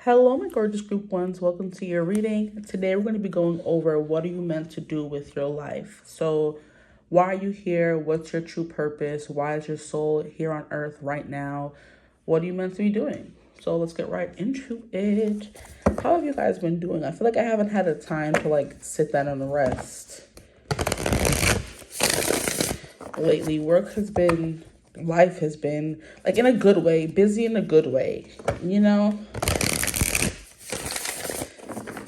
Hello, my gorgeous group ones. Welcome to your reading. Today, we're going to be going over what are you meant to do with your life. So, why are you here? What's your true purpose? Why is your soul here on earth right now? What are you meant to be doing? So, let's get right into it. How have you guys been doing? I feel like I haven't had a time to sit down and rest. Lately, life has been in a good way, busy in a good way,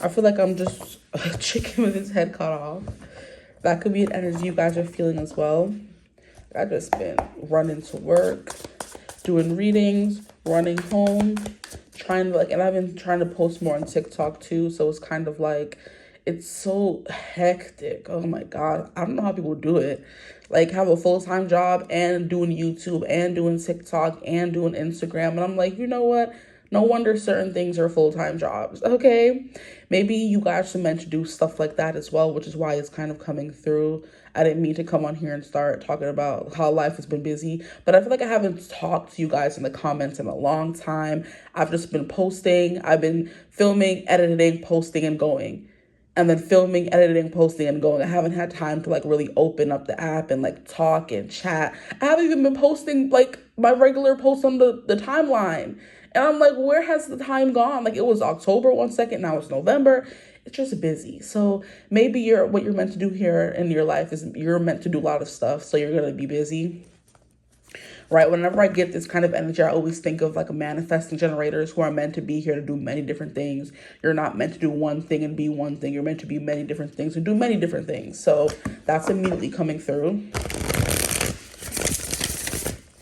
I feel like I'm just a chicken with its head cut off. That could be an energy you guys are feeling as well. I've just been running to work, doing readings, running home, and I've been trying to post more on TikTok too. So it's kind of it's so hectic. Oh my God. I don't know how people do it. Have a full-time job and doing YouTube and doing TikTok and doing Instagram. And I'm like, you know what? No wonder certain things are full-time jobs, okay? Maybe you guys are meant to do stuff like that as well, which is why it's kind of coming through. I didn't mean to come on here and start talking about how life has been busy, but I feel like I haven't talked to you guys in the comments in a long time. I've just been posting. I've been filming, editing, posting, and going. And then filming, editing, posting, and going. I haven't had time to really open up the app and talk and chat. I haven't even been posting my regular posts on the timeline. And I'm like, where has the time gone? It was October 1 second, now it's November. It's just busy. So maybe what you're meant to do here in your life is you're meant to do a lot of stuff. So you're going to be busy. Right? Whenever I get this kind of energy, I always think of manifesting generators who are meant to be here to do many different things. You're not meant to do one thing and be one thing. You're meant to be many different things and do many different things. So that's immediately coming through.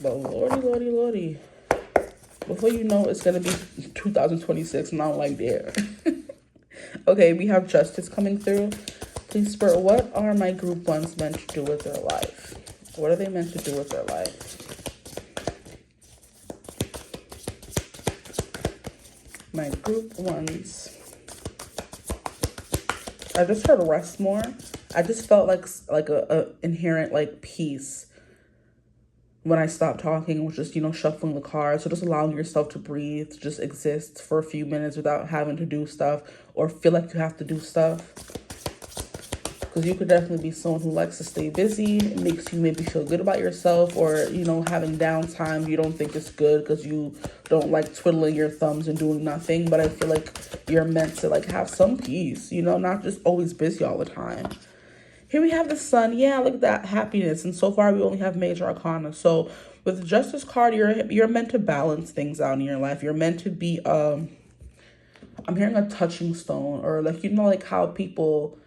But lordy. Before you know, it's going to be 2026 and I'm there. Okay, we have justice coming through. Please, Spirit, what are my group ones meant to do with their life? What are they meant to do with their life? My group ones. I just heard rest more. I just felt like a inherent peace when I stopped talking and was just, shuffling the cards. So just allowing yourself to breathe, to just exist for a few minutes without having to do stuff or feel like you have to do stuff. Because you could definitely be someone who likes to stay busy. It makes you maybe feel good about yourself, or, having downtime you don't think is good because you don't like twiddling your thumbs and doing nothing. But I feel like you're meant to have some peace, not just always busy all the time. Here we have the sun. Yeah, look at that happiness. And so far we only have major arcana. So with the justice card, you're meant to balance things out in your life. You're meant to be I'm hearing a touching stone, or how people,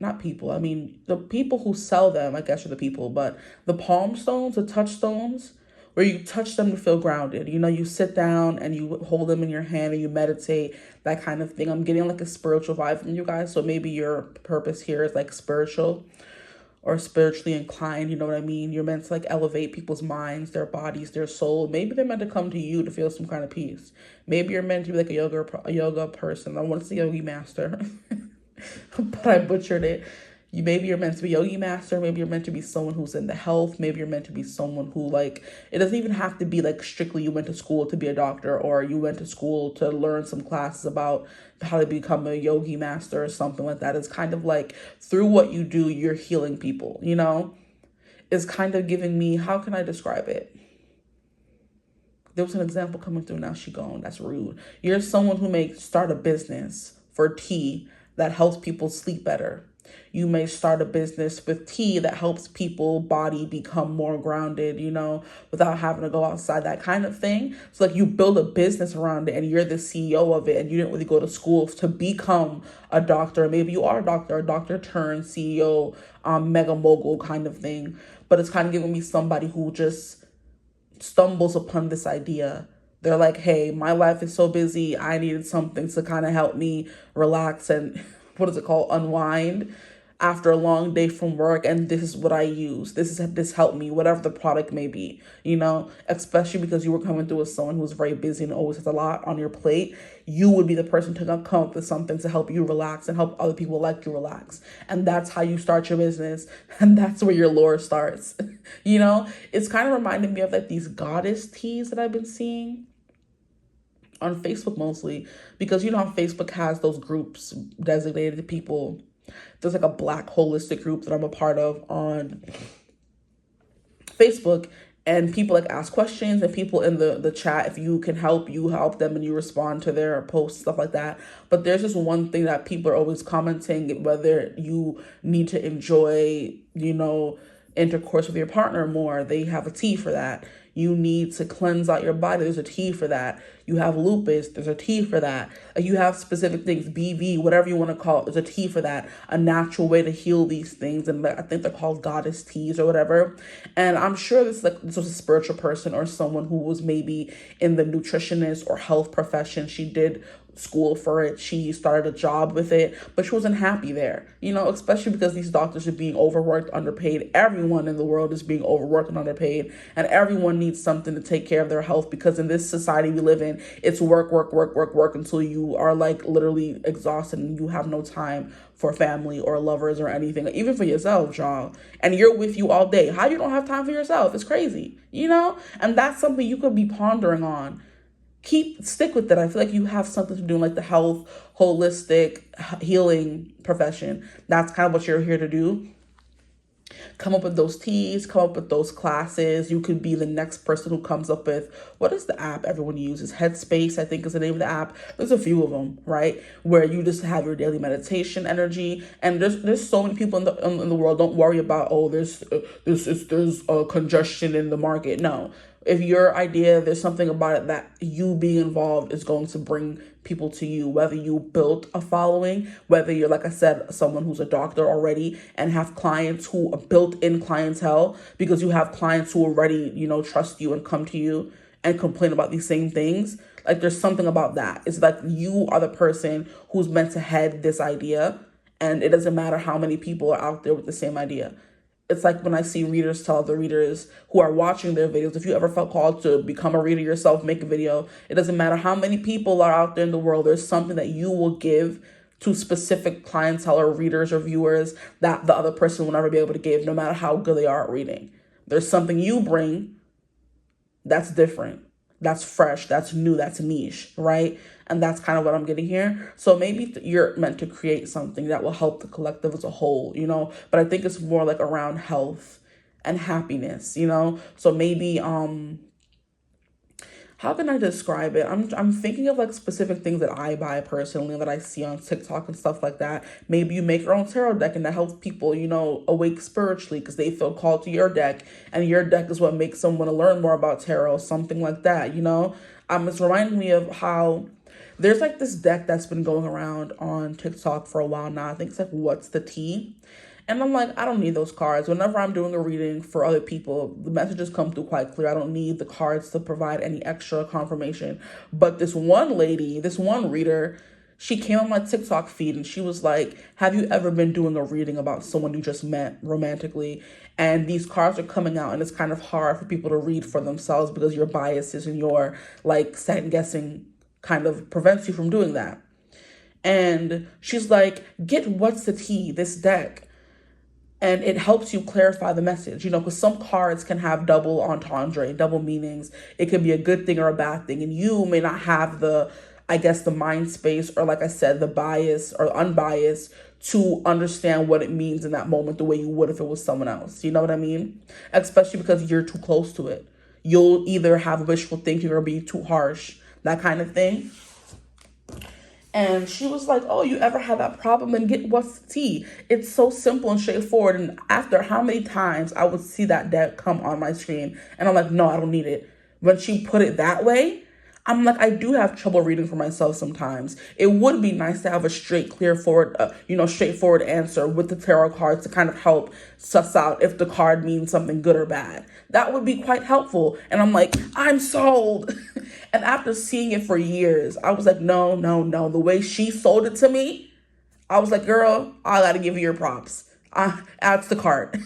not people, I mean the people who sell them, I guess, are the people, but the palm stones, the touch stones, where you touch them to feel grounded. You sit down and you hold them in your hand and you meditate, that kind of thing. I'm getting a spiritual vibe from you guys. So maybe your purpose here is spiritual or spiritually inclined. You know what I mean? You're meant to elevate people's minds, their bodies, their soul. Maybe they're meant to come to you to feel some kind of peace. Maybe you're meant to be a yoga person. I want to say yogi master, but I butchered it. Maybe you're meant to be a yogi master. Maybe you're meant to be someone who's into health. Maybe you're meant to be someone who it doesn't even have to be strictly you went to school to be a doctor, or you went to school to learn some classes about how to become a yogi master or something like that. It's kind of through what you do, you're healing people, It's kind of giving me, how can I describe it? There was an example coming through, now she gone. That's rude. You're someone who may start a business for tea that helps people sleep better. You may start a business with tea that helps people body become more grounded, without having to go outside, that kind of thing. So you build a business around it and you're the CEO of it, and you didn't really go to school to become a doctor. Maybe you are a doctor turned CEO, mega mogul kind of thing. But it's kind of giving me somebody who just stumbles upon this idea. They're like, hey, my life is so busy. I needed something to kind of help me relax and unwind after a long day from work, and this is what I use. This helped me, whatever the product may be, especially because you were coming through as someone who's very busy and always has a lot on your plate. You would be the person to come up with something to help you relax and help other people like you relax. And that's how you start your business. And that's where your lore starts. It's kind of reminding me of these goddess teas that I've been seeing on Facebook mostly, because you know how Facebook has those groups designated to people. There's like a Black holistic group that I'm a part of on Facebook, and people like ask questions, and people in the chat, if you can help, you help them and you respond to their posts, stuff like that. But there's just one thing that people are always commenting, whether you need to enjoy, you know, intercourse with your partner more. They have a T for that. You need to cleanse out your body. There's a T for that. You have lupus. There's a T for that. You have specific things, BV, whatever you want to call it. There's a T for that. A natural way to heal these things. And I think they're called goddess teas or whatever. And I'm sure this was a spiritual person or someone who was maybe in the nutritionist or health profession. She did school for it. She started a job with it, but she wasn't happy there, you know, especially because these doctors are being overworked, underpaid. Everyone in the world is being overworked and underpaid, and everyone needs something to take care of their health, because in this society we live in, it's work, work, work, work, work until you are like literally exhausted and you have no time for family or lovers or anything, even for yourself, y'all. And you're with you all day. How you don't have time for yourself? It's crazy, you know? And that's something you could be pondering on. Stick with it. I feel like you have something to do in like the health, holistic healing profession. That's kind of what you're here to do. Come up with those teas, come up with those classes. You could be the next person who comes up with, what is the app everyone uses? Headspace, I think is the name of the app. There's a few of them, right? Where you just have your daily meditation energy. And there's so many people in the world. Don't worry about, oh, there's congestion in the market. No. If your idea, there's something about it that you being involved is going to bring people to you, whether you built a following, whether you're, like I said, someone who's a doctor already and have clients who are built-in clientele, because you have clients who already, you know, trust you and come to you and complain about these same things. Like, there's something about that. It's like you are the person who's meant to head this idea, and it doesn't matter how many people are out there with the same idea. It's like when I see readers tell other readers who are watching their videos, if you ever felt called to become a reader yourself, make a video, it doesn't matter how many people are out there in the world, there's something that you will give to specific clientele or readers or viewers that the other person will never be able to give, no matter how good they are at reading. There's something you bring that's different, that's fresh, that's new, that's niche, right? And that's kind of what I'm getting here. So maybe you're meant to create something that will help the collective as a whole, you know, but I think it's more like around health and happiness, you know? So maybe, how can I describe it? I'm thinking of like specific things that I buy personally that I see on TikTok and stuff like that. Maybe you make your own tarot deck and that helps people, you know, awake spiritually because they feel called to your deck, and your deck is what makes them want to learn more about tarot, something like that, you know? It's reminding me of how there's like this deck that's been going around on TikTok for a while now. I think it's like, What's the Tea? And I'm like, I don't need those cards. Whenever I'm doing a reading for other people, the messages come through quite clear. I don't need the cards to provide any extra confirmation. But this one lady, this one reader, she came on my TikTok feed and she was like, have you ever been doing a reading about someone you just met romantically? And these cards are coming out and it's kind of hard for people to read for themselves because your biases and your like second guessing kind of prevents you from doing that. And she's like, get What's the Tea, this deck. And it helps you clarify the message, you know, because some cards can have double entendre, double meanings. It can be a good thing or a bad thing. And you may not have the, I guess, the mind space or, like I said, the bias or unbiased to understand what it means in that moment the way you would if it was someone else. You know what I mean? Especially because you're too close to it. You'll either have wishful thinking or be too harsh, that kind of thing. And she was like, oh, you ever had that problem? And get What's the Tea? It's so simple and straightforward. And after how many times I would see that deck come on my screen and I'm like, no, I don't need it. When she put it that way, I'm like, I do have trouble reading for myself sometimes. It would be nice to have a straightforward answer with the tarot cards to kind of help suss out if the card means something good or bad. That would be quite helpful. And I'm like, I'm sold. And after seeing it for years, I was like, no. The way she sold it to me, I was like, girl, I got to give you your props. Add to the cart.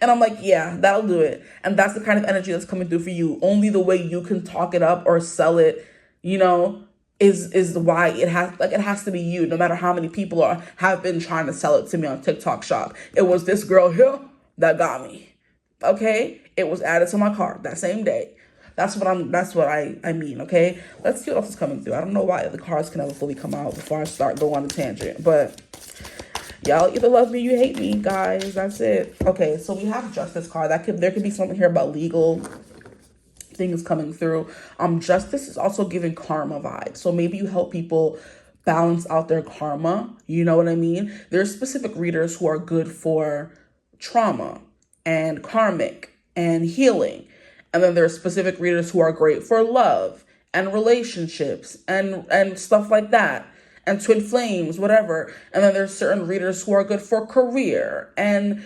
And I'm like, yeah, that'll do it. And that's the kind of energy that's coming through for you. Only the way you can talk it up or sell it, you know, is why it has to be you, no matter how many people have been trying to sell it to me on TikTok Shop. It was this girl here that got me. Okay? It was added to my cart that same day. That's what I mean, okay? Let's see what else is coming through. I don't know why the cards can never fully come out before I start going on a tangent, but y'all either love me or you hate me, guys. That's it. Okay, so we have Justice card. There could be something here about legal things coming through. Justice is also giving karma vibes. So maybe you help people balance out their karma. You know what I mean? There's specific readers who are good for trauma and karmic and healing. And then there's specific readers who are great for love and relationships and stuff like that. And twin flames, whatever. And then there's certain readers who are good for career and,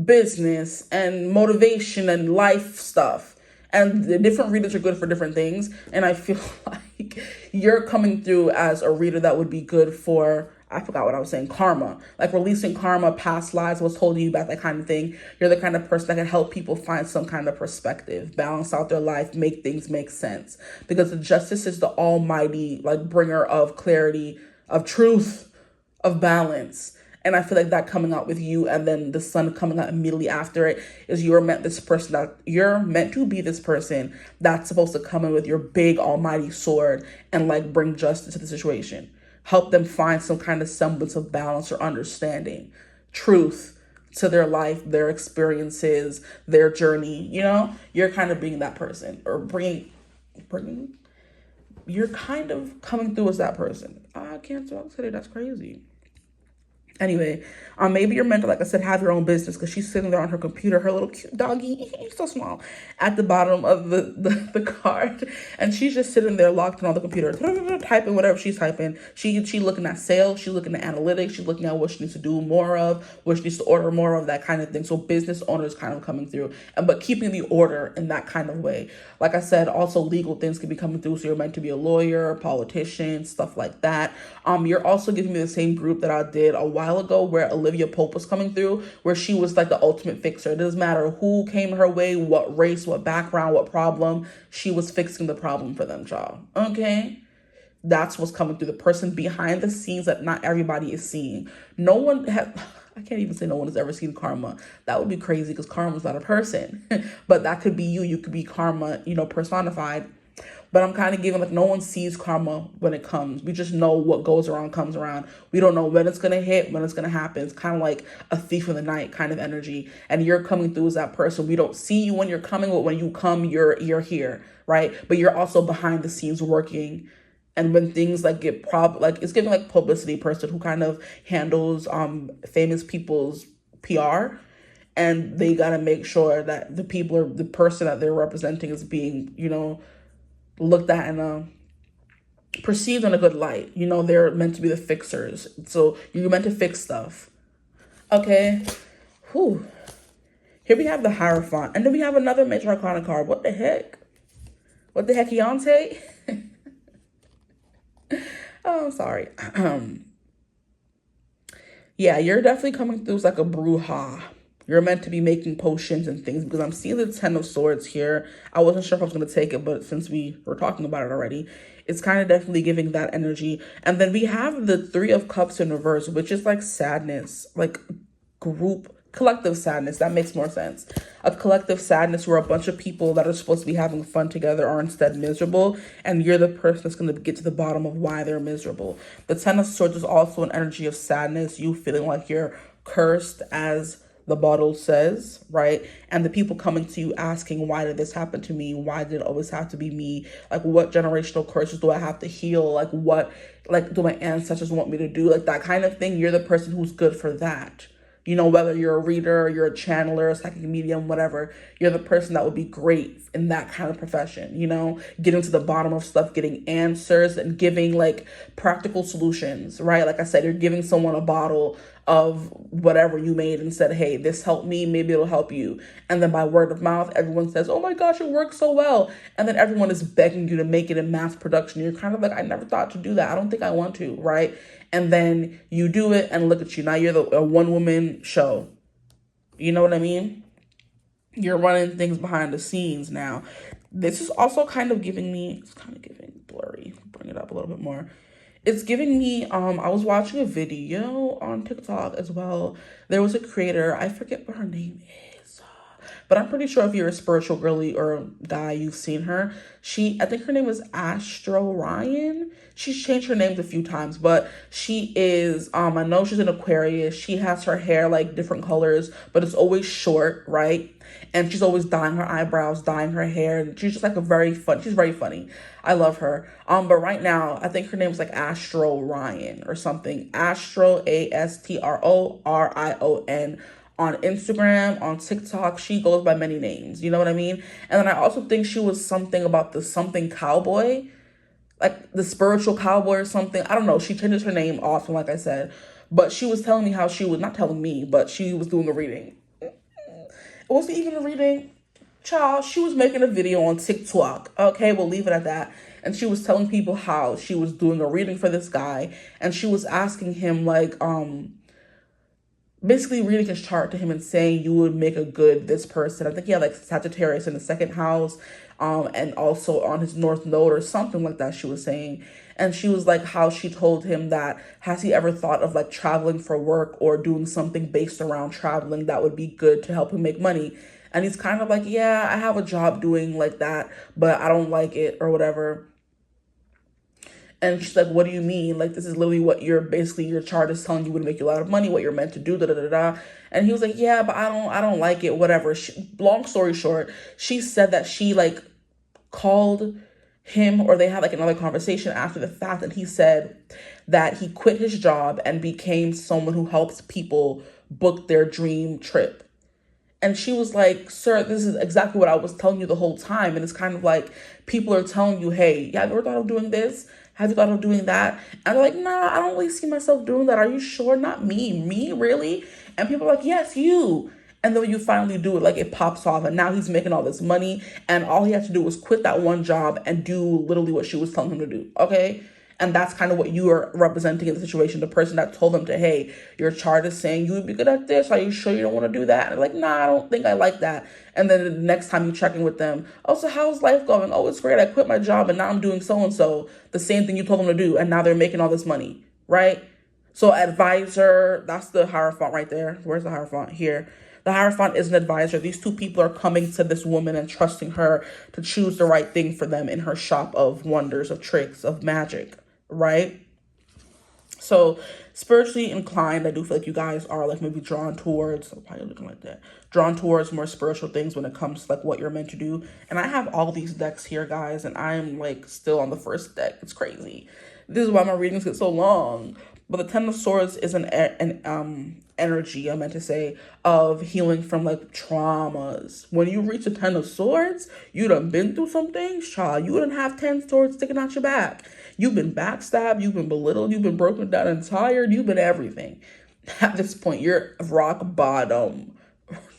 business and motivation and life stuff. And the different readers are good for different things. And I feel like you're coming through as a reader that would be good for, I forgot what I was saying, karma. Like releasing karma, past lives, what's holding you back, that kind of thing. You're the kind of person that can help people find some kind of perspective, balance out their life, make things make sense. Because the Justice is the almighty, bringer of clarity, of truth, of balance. And I feel like that coming out with you, and then the Sun coming out immediately after it, is you're meant to be this person that's supposed to come in with your big almighty sword and bring justice to the situation. Help them find some kind of semblance of balance or understanding, truth to their life, their experiences, their journey. You're kind of being that person, or you're kind of coming through as that person. I can't talk today. That's crazy. Anyway, maybe you're meant to, like I said, have your own business, because she's sitting there on her computer, her little cute doggy, so small, at the bottom of the card. And she's just sitting there locked in on the computer, typing whatever she's typing. She looking at sales, she's looking at analytics, she's looking at what she needs to do more of, what she needs to order more of, that kind of thing. So business owners kind of coming through, but keeping the order in that kind of way. Like I said, also legal things could be coming through. So you're meant to be a lawyer, a politician, stuff like that. You're also giving me the same group that I did a while ago, where Olivia Pope was coming through, where she was like the ultimate fixer. It doesn't matter who came her way, what race, what background, what problem, she was fixing the problem for them, y'all. Okay? That's what's coming through. The person behind the scenes that not everybody is seeing. I can't even say no one has ever seen karma. That would be crazy, because karma's not a person. But that could be you. You could be karma, personified. But I'm kind of giving no one sees karma when it comes. We just know what goes around comes around. We don't know when it's going to hit, when it's going to happen. It's kind of like a thief in the night kind of energy. And you're coming through as that person. We don't see you when you're coming, but when you come, you're here, right? But you're also behind the scenes working. And when things get it's giving publicity person who kind of handles famous people's PR. And they got to make sure that the person that they're representing is being, looked at and perceived in a good light. They're meant to be the fixers. So you're meant to fix stuff. Okay. Whew. Here we have the Hierophant. And then we have another Major Arcana card. What the heck? Iyante? Oh, I'm sorry. Yeah, you're definitely coming through as a bruja. You're meant to be making potions and things, because I'm seeing the 10 of Swords here. I wasn't sure if I was going to take it, but since we were talking about it already, it's kind of definitely giving that energy. And then we have the 3 of Cups in reverse, which is sadness, collective sadness. That makes more sense. A collective sadness where a bunch of people that are supposed to be having fun together are instead miserable, and you're the person that's going to get to the bottom of why they're miserable. The 10 of Swords is also an energy of sadness, you feeling like you're cursed, as the bottle says, right? And the people coming to you asking, why did this happen to me? Why did it always have to be me? What generational curses do I have to heal? What do my ancestors want me to do? That kind of thing. You're the person who's good for that. Whether you're a reader, you're a channeler, a psychic medium, whatever, you're the person that would be great in that kind of profession, getting to the bottom of stuff, getting answers and giving practical solutions, right? Like I said, you're giving someone a bottle of whatever you made and said, hey, this helped me, maybe it'll help you. And then by word of mouth, everyone says, oh my gosh, it works so well. And then everyone is begging you to make it in mass production. You're kind of I never thought to do that. I don't think I want to, right? And then you do it, and look at you. Now you're a one-woman show. You know what I mean? You're running things behind the scenes now. This is also kind of giving me, it's kind of giving blurry. Bring it up a little bit more. It's giving me, I was watching a video on TikTok as well. There was a creator, I forget what her name is, but I'm pretty sure if you're a spiritual girly or guy, you've seen her. I think her name is Astro Ryan. She's changed her names a few times, but she is, I know she's an Aquarius. She has her hair like different colors, but it's always short, right? And she's always dyeing her eyebrows, dyeing her hair. And she's just like she's very funny. I love her. But right now, I think her name is like Astro Ryan or something. Astro, ASTRORION. On Instagram, on TikTok, she goes by many names. You know what I mean? And then I also think she was something about the something cowboy, like the spiritual cowboy or something. I don't know. She changes her name often, like I said. But she was telling me how she was, not telling me, but she was doing a reading. Was it even a reading? Child, she was making a video on TikTok. Okay, we'll leave it at that. And she was telling people how she was doing a reading for this guy. And she was asking him, like, basically reading his chart to him and saying you would make a good this person. I think he had like Sagittarius in the second house, and also on his North Node or something like that, she was saying. And she was like how she told him that, has he ever thought of like traveling for work or doing something based around traveling that would be good to help him make money? And he's kind of like, yeah, I have a job doing like that, but I don't like it or whatever. And she's like, what do you mean? Like, this is literally what your chart is telling you would make you a lot of money, what you're meant to do, da da da da. And he was like, yeah, but I don't like it, whatever. Long story short, she said that she like called him, or they had like another conversation after the fact, and he said that he quit his job and became someone who helps people book their dream trip. And she was like, sir, this is exactly what I was telling you the whole time. And it's kind of like people are telling you, hey, yeah, have you ever thought of doing this? Have you thought of doing that? And they're like, nah, I don't really see myself doing that. Are you sure? Not me. Me, really? And people are like, yes, you. And then when you finally do it, like it pops off. And now he's making all this money. And all he had to do was quit that one job and do literally what she was telling him to do. Okay? And that's kind of what you are representing in the situation. The person that told them to, hey, your chart is saying you would be good at this. Are you sure you don't want to do that? And they're like, nah, I don't think I like that. And then the next time you check in with them, oh, so how's life going? Oh, it's great. I quit my job and now I'm doing so-and-so. The same thing you told them to do. And now they're making all this money, right? So advisor, that's the Hierophant right there. Where's the Hierophant? Here. The Hierophant is an advisor. These two people are coming to this woman and trusting her to choose the right thing for them in her shop of wonders, of tricks, of magic, right? So spiritually inclined, I do feel like you guys are like maybe drawn towards, probably looking like that, drawn towards more spiritual things when it comes to like what you're meant to do. And I have all these decks here, guys, and I'm like still on the first deck. It's crazy. This is why my readings get so long. But the Ten of Swords is an energy, I meant to say, of healing from like traumas. When you reach the Ten of Swords, you done been through some things, child. You done have 10 swords sticking out your back. You've been backstabbed, you've been belittled, you've been broken down and tired, you've been everything. At this point, you're rock bottom.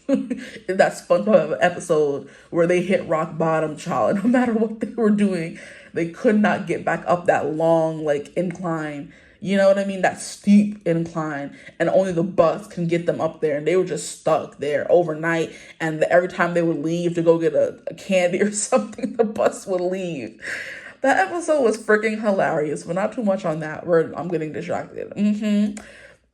In that SpongeBob episode where they hit rock bottom, child, no matter what they were doing, they could not get back up that long, like, incline. You know what I mean? That steep incline, and only the bus can get them up there. And they were just stuck there overnight. And every time they would leave to go get a candy or something, the bus would leave. That episode was freaking hilarious, but not too much on that. I'm getting distracted.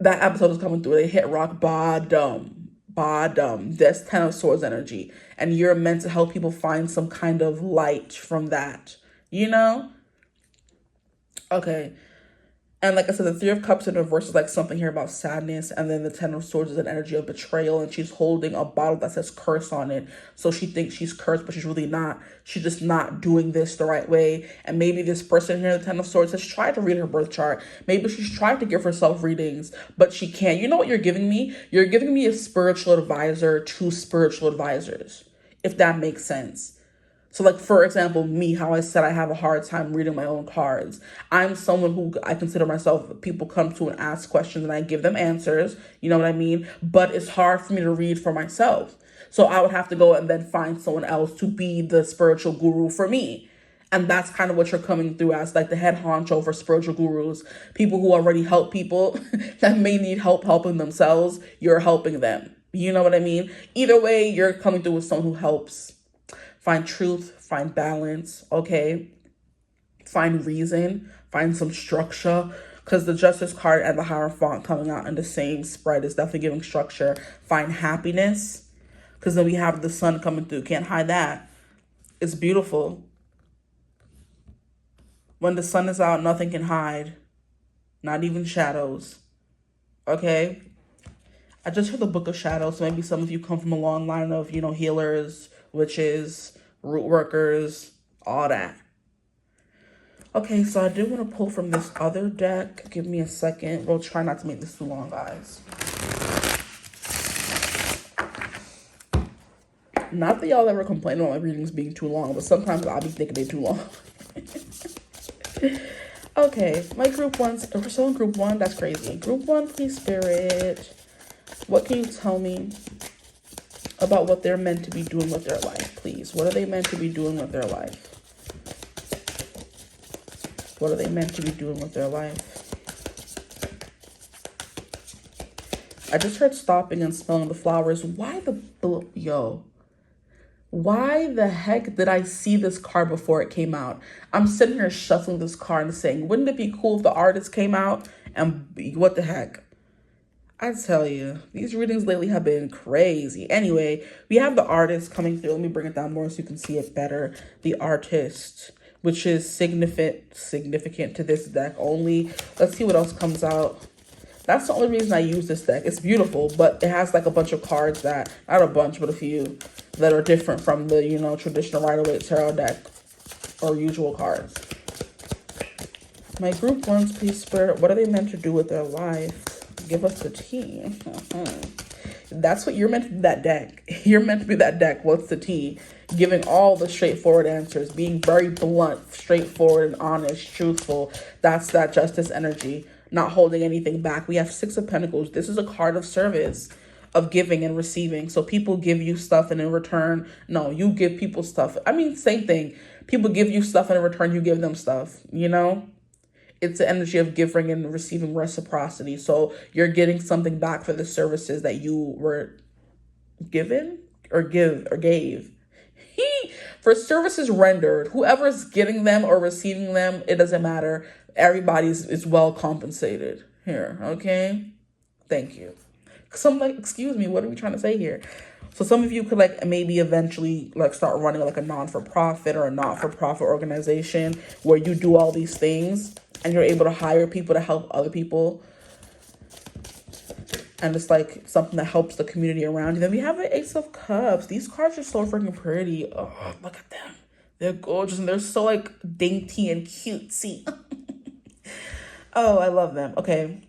That episode is coming through. They hit rock bottom. That's Ten of Swords energy. And you're meant to help people find some kind of light from that. You know? Okay. And like I said, the Three of Cups in reverse is like something here about sadness. And then the Ten of Swords is an energy of betrayal. And she's holding a bottle that says curse on it. So she thinks she's cursed, but she's really not. She's just not doing this the right way. And maybe this person here, the Ten of Swords, has tried to read her birth chart. Maybe she's tried to give herself readings, but she can't. You know what you're giving me? You're giving me a spiritual advisor to spiritual advisors, if that makes sense. So like, for example, me, how I said I have a hard time reading my own cards. I'm someone who I consider myself, people come to and ask questions and I give them answers. You know what I mean? But it's hard for me to read for myself. So I would have to go and then find someone else to be the spiritual guru for me. And that's kind of what you're coming through as, like the head honcho for spiritual gurus. People who already help people that may need help helping themselves. You're helping them. You know what I mean? Either way, you're coming through with someone who helps. Find truth, find balance, okay? Find reason, find some structure. Because the Justice card and the Hierophant coming out in the same spread is definitely giving structure. Find happiness. Because then we have the sun coming through. Can't hide that. It's beautiful. When the sun is out, nothing can hide. Not even shadows. Okay? I just heard the Book of Shadows, so maybe some of you come from a long line of, healers, witches, root workers, all that. Okay, so I did want to pull from this other deck. Give me a second. We'll try not to make this too long, guys. Not that y'all ever complain about my readings being too long, but sometimes I'll be thinking they're too long. Okay, my group ones. If we're still in group one, that's crazy. Group one, please, Spirit. What can you tell me about what they're meant to be doing with their life, please? What are they meant to be doing with their life? What are they meant to be doing with their life? I just heard stopping and smelling the flowers. Why the heck did I see this card before it came out? I'm sitting here shuffling this card and saying, wouldn't it be cool if the artist came out? And what the heck? I tell you, these readings lately have been crazy. Anyway, we have the artist coming through. Let me bring it down more so you can see it better. The artist, which is significant to this deck only. Let's see what else comes out. That's the only reason I use this deck. It's beautiful, but it has like a bunch of cards that, not a bunch, but a few that are different from the, traditional Rider-Waite tarot deck or usual cards. My group ones, please, Spirit. What are they meant to do with their life? Give us the tea. That's what you're meant to be, that deck. You're meant to be that deck. What's the tea? Giving all the straightforward answers. Being very blunt, straightforward, and honest, truthful. That's that justice energy. Not holding anything back. We have Six of Pentacles. This is a card of service, of giving and receiving. So people give you stuff and in return, no, you give people stuff. I mean, same thing. People give you stuff and in return, you give them stuff, It's the energy of giving and receiving reciprocity. So you're getting something back for the services that you were given or gave. For services rendered, whoever's getting them or receiving them, it doesn't matter. Everybody is well compensated here, okay? Thank you. So I'm like, excuse me, what are we trying to say here? So some of you could maybe eventually start running a non-for-profit or a not-for-profit organization where you do all these things and you're able to hire people to help other people. And it's something that helps the community around you. Then we have an Ace of Cups. These cards are so freaking pretty. Oh, look at them. They're gorgeous and they're so dainty and cutesy. Oh, I love them. Okay.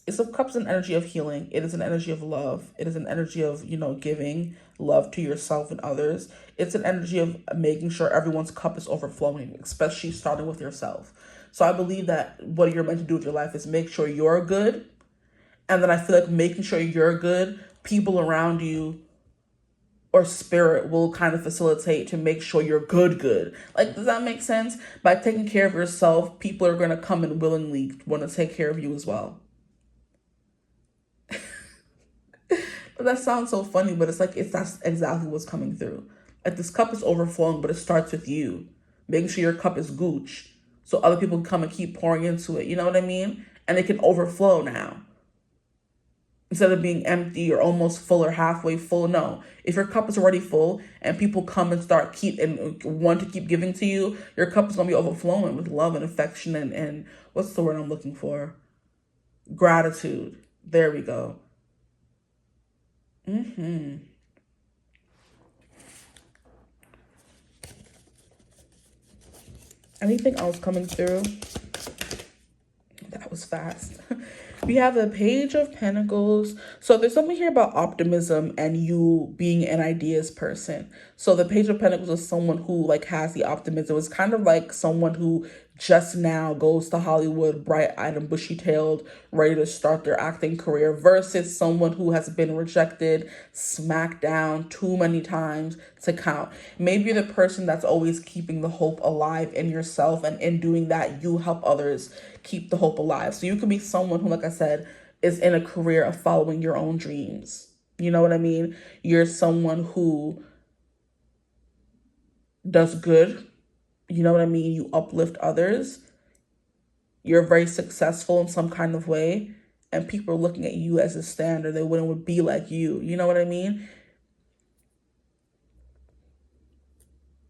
Ace of Cups is an energy of healing. It is an energy of love. It is an energy of, giving love to yourself and others. It's an energy of making sure everyone's cup is overflowing, especially starting with yourself. So I believe that what you're meant to do with your life is make sure you're good. And then I feel like making sure you're good, people around you or spirit will kind of facilitate to make sure you're good. Does that make sense? By taking care of yourself, people are going to come and willingly want to take care of you as well. That sounds so funny, but that's exactly what's coming through. This cup is overflowing, but it starts with you. Making sure your cup is gooch so other people can come and keep pouring into it. You know what I mean? And it can overflow now. Instead of being empty or almost full or halfway full, no. If your cup is already full and people come and want to keep giving to you, your cup is going to be overflowing with love and affection and what's the word I'm looking for? Gratitude. There we go. Anything else coming through? That was fast. We have the Page of Pentacles. So there's something here about optimism and you being an ideas person. So the Page of Pentacles is someone who has the optimism. It's kind of like someone who just now goes to Hollywood, bright-eyed and bushy-tailed, ready to start their acting career, versus someone who has been rejected, smacked down too many times to count. Maybe you're the person that's always keeping the hope alive in yourself, and in doing that, you help others keep the hope alive. So you could be someone who, like I said, is in a career of following your own dreams. You know what I mean? You're someone who does good. You know what I mean? You uplift others. You're very successful in some kind of way. And people are looking at you as a standard. They wouldn't be like you. You know what I mean?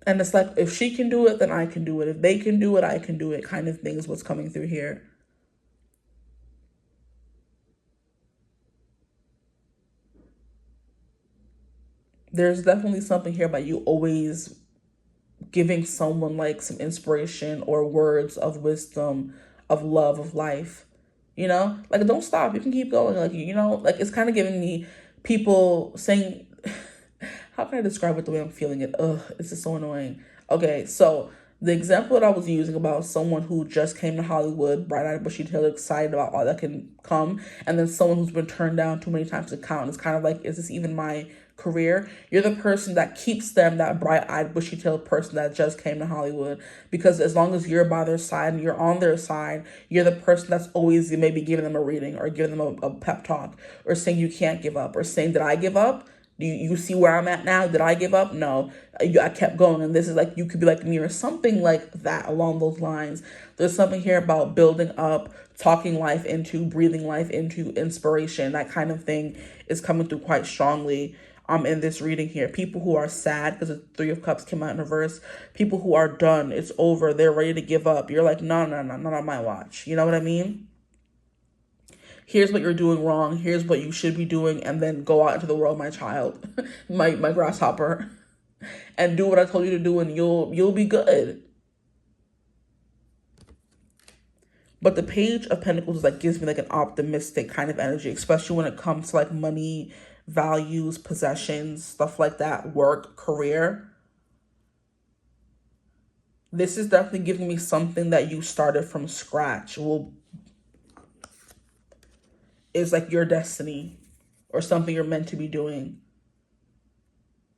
And it's like, if she can do it, then I can do it. If they can do it, I can do it, kind of thing is what's coming through here. There's definitely something here about you always giving someone like some inspiration or words of wisdom, of love, of life. You know, like, don't stop. You can keep going. Like, you know, like, it's kind of giving me people saying, how can I describe it the way I'm feeling it? Ugh, it's just so annoying. Okay, so the example that I was using about someone who just came to Hollywood, bright-eyed, bushy-tailed, excited about all that can come, and then someone who's been turned down too many times to count. It's kind of like, is this even my career? You're the person that keeps them, that bright-eyed, bushy-tailed person that just came to Hollywood, because as long as you're by their side and you're on their side, you're the person that's always maybe giving them a reading or giving them a pep talk, or saying you can't give up, or saying, did I give up? Do you see where I'm at now? Did I give up? No, I kept going. And this is like, you could be like me, or something like that along those lines. There's something here about building up, talking life into, breathing life into, inspiration. That kind of thing is coming through quite strongly in this reading here. People who are sad because the Three of Cups came out in reverse. People who are done. It's over. They're ready to give up. You're like, no, not on my watch. You know what I mean? Here's what you're doing wrong. Here's what you should be doing. And then go out into the world, my child, my grasshopper, and do what I told you to do, and you'll be good. But the Page of Pentacles like gives me like an optimistic kind of energy, especially when it comes to like money, values, possessions, stuff like that, work, career. This is definitely giving me something that you started from scratch. Is like your destiny or something you're meant to be doing.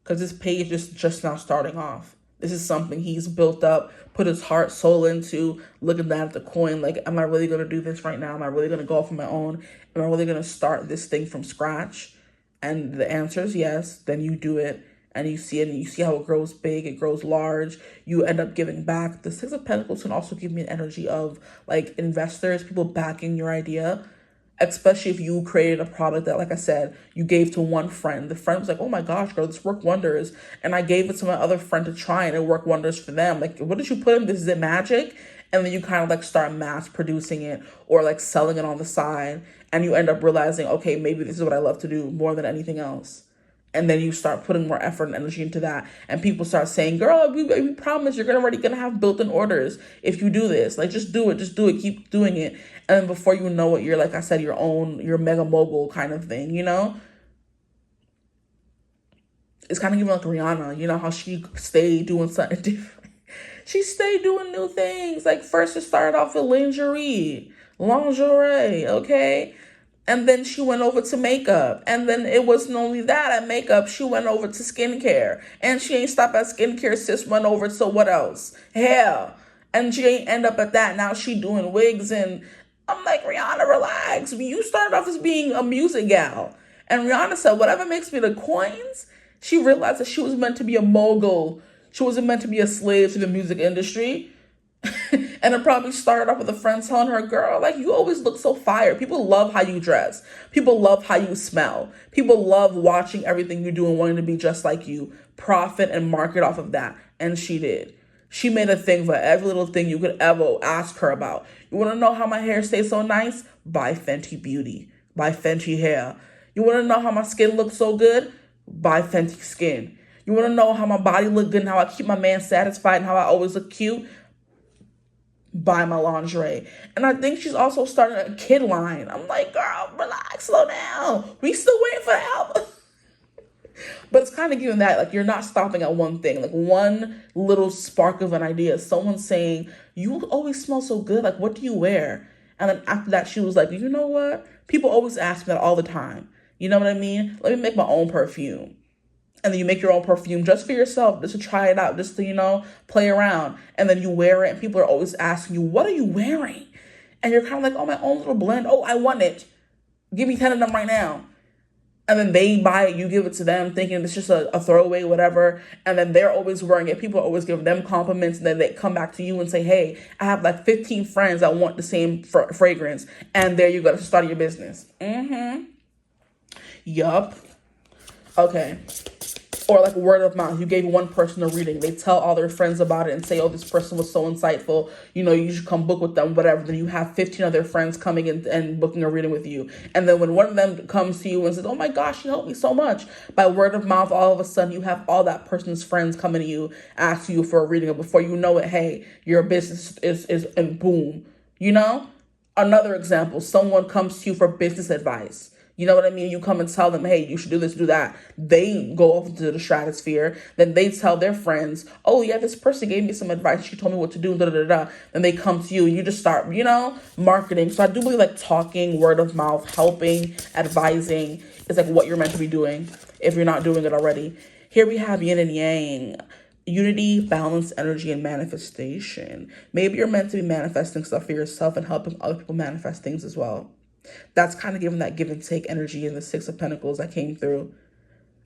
Because this page is just now starting off. This is something he's built up, put his heart, soul into, looking down at the coin. Like, am I really going to do this right now? Am I really going to go off on my own? Am I really going to start this thing from scratch? And the answer is yes. Then you do it. And you see it, and you see how it grows big, it grows large. You end up giving back. The Six of Pentacles can also give me an energy of like investors, people backing your idea. Especially if you created a product that, like I said, you gave to one friend. The friend was like, oh my gosh, girl, this worked wonders. And I gave it to my other friend to try, and it worked wonders for them. Like, what did you put in this? Is it magic? And then you kind of like start mass producing it or like selling it on the side. And you end up realizing, okay, maybe this is what I love to do more than anything else. And then you start putting more effort and energy into that. And people start saying, girl, we promise you're already going to have built-in orders if you do this. Like, just do it. Keep doing it. And then before you know it, you're, like I said, your mega mogul kind of thing, you know? It's kind of giving like Rihanna, you know, how she stayed doing something different. She stayed doing new things. Like, first it started off with lingerie, okay? And then she went over to makeup. And then it wasn't only that at makeup, she went over to skincare. And she ain't stopped at skincare, sis went over to what else? Hair. And she ain't end up at that. Now she doing wigs. And I'm like, Rihanna, relax. You started off as being a music gal. And Rihanna said, whatever makes me the coins. She realized that she was meant to be a mogul. She wasn't meant to be a slave to the music industry. And it probably started off with a friend telling her, girl, like, you always look so fire. People love how you dress. People love how you smell. People love watching everything you do and wanting to be just like you. Profit and market off of that. And she did. She made a thing for every little thing you could ever ask her about. You want to know how my hair stays so nice? Buy Fenty Beauty. Buy Fenty Hair. You want to know how my skin looks so good? Buy Fenty Skin. You want to know how my body look good and how I keep my man satisfied and how I always look cute? Buy my lingerie. And I think she's also starting a kid line. I'm like, girl, relax, slow down. We still waiting for help. But it's kind of giving that, like, you're not stopping at one thing, like one little spark of an idea. Someone saying, you always smell so good. Like, what do you wear? And then after that, she was like, you know what? People always ask me that all the time. You know what I mean? Let me make my own perfume. And then you make your own perfume just for yourself, just to try it out, just to, you know, play around. And then you wear it, and people are always asking you, what are you wearing? And you're kind of like, oh, my own little blend. Oh, I want it. Give me 10 of them right now. And then they buy it, you give it to them, thinking it's just a throwaway, whatever. And then they're always wearing it. People are always giving them compliments. And then they come back to you and say, hey, I have like 15 friends that want the same fragrance. And there you go, to start your business. Yup. Okay. Or like word of mouth. You gave one person a reading. They tell all their friends about it and say, oh, this person was so insightful. You know, you should come book with them, whatever. Then you have 15 other friends coming in and booking a reading with you. And then when one of them comes to you and says, oh my gosh, you helped me so much. By word of mouth, all of a sudden you have all that person's friends coming to you, asking you for a reading. And before you know it, hey, your business is and boom. You know? Another example, someone comes to you for business advice. You know what I mean? You come and tell them, hey, you should do this, do that. They go up into the stratosphere. Then they tell their friends, oh, yeah, this person gave me some advice. She told me what to do, da, da, da, da. Then they come to you and you just start, you know, marketing. So I do believe like talking, word of mouth, helping, advising is like what you're meant to be doing if you're not doing it already. Here we have yin and yang. Unity, balance, energy, and manifestation. Maybe you're meant to be manifesting stuff for yourself and helping other people manifest things as well. That's kind of giving that give and take energy in the Six of Pentacles that came through.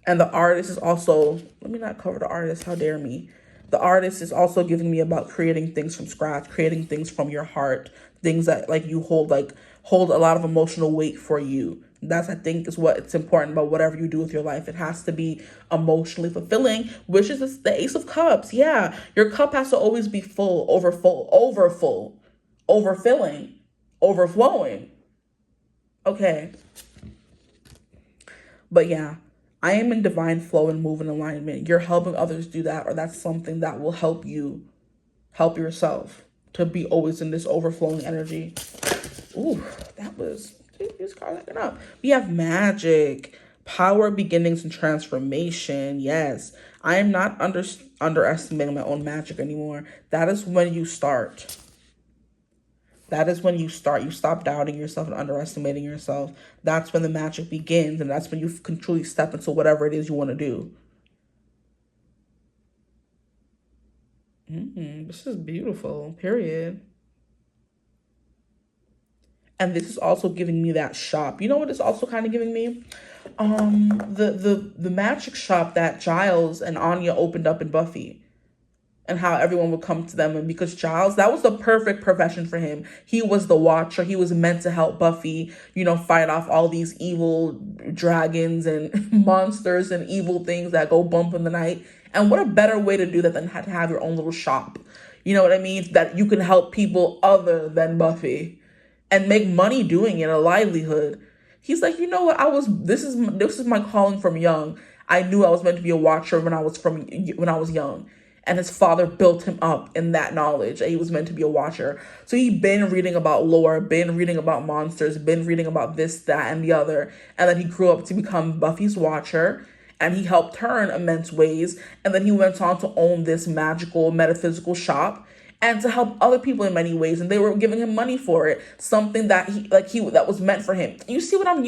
And the artist is also, let me not cover the artist, how dare me. The artist is also giving me about creating things from scratch, creating things from your heart, things that like you hold a lot of emotional weight for you. That's, I think, is what it's important about whatever you do with your life. It has to be emotionally fulfilling, which is the Ace of Cups. Yeah, your cup has to always be full, overfilling, overflowing. Okay. But yeah, I am in divine flow and move in alignment. You're helping others do that, or that's something that will help you help yourself to be always in this overflowing energy. Ooh, that was, these cards acting up. We have magic, power, beginnings, and transformation. Yes, I am not underestimating my own magic anymore. That is when you start. That is when you start. You stop doubting yourself and underestimating yourself. That's when the magic begins, and that's when you can truly step into whatever it is you want to do. This is beautiful, period. And this is also giving me that shop. You know what it's also kind of giving me? The magic shop that Giles and Anya opened up in Buffy. And how everyone would come to them. And because Giles, that was the perfect profession for him. He was the Watcher. He was meant to help Buffy, you know, fight off all these evil dragons and monsters and evil things that go bump in the night. And what a better way to do that than to have your own little shop. You know what I mean? That you can help people other than Buffy and make money doing it, a livelihood. He's like, you know what? This is my calling from young. I knew I was meant to be a Watcher when I was young. And his father built him up in that knowledge that he was meant to be a Watcher. So he'd been reading about lore, been reading about monsters, been reading about this, that, and the other. And then he grew up to become Buffy's Watcher. And he helped her in immense ways. And then he went on to own this magical, metaphysical shop. And to help other people in many ways. And they were giving him money for it. Something that that was meant for him. You see what I'm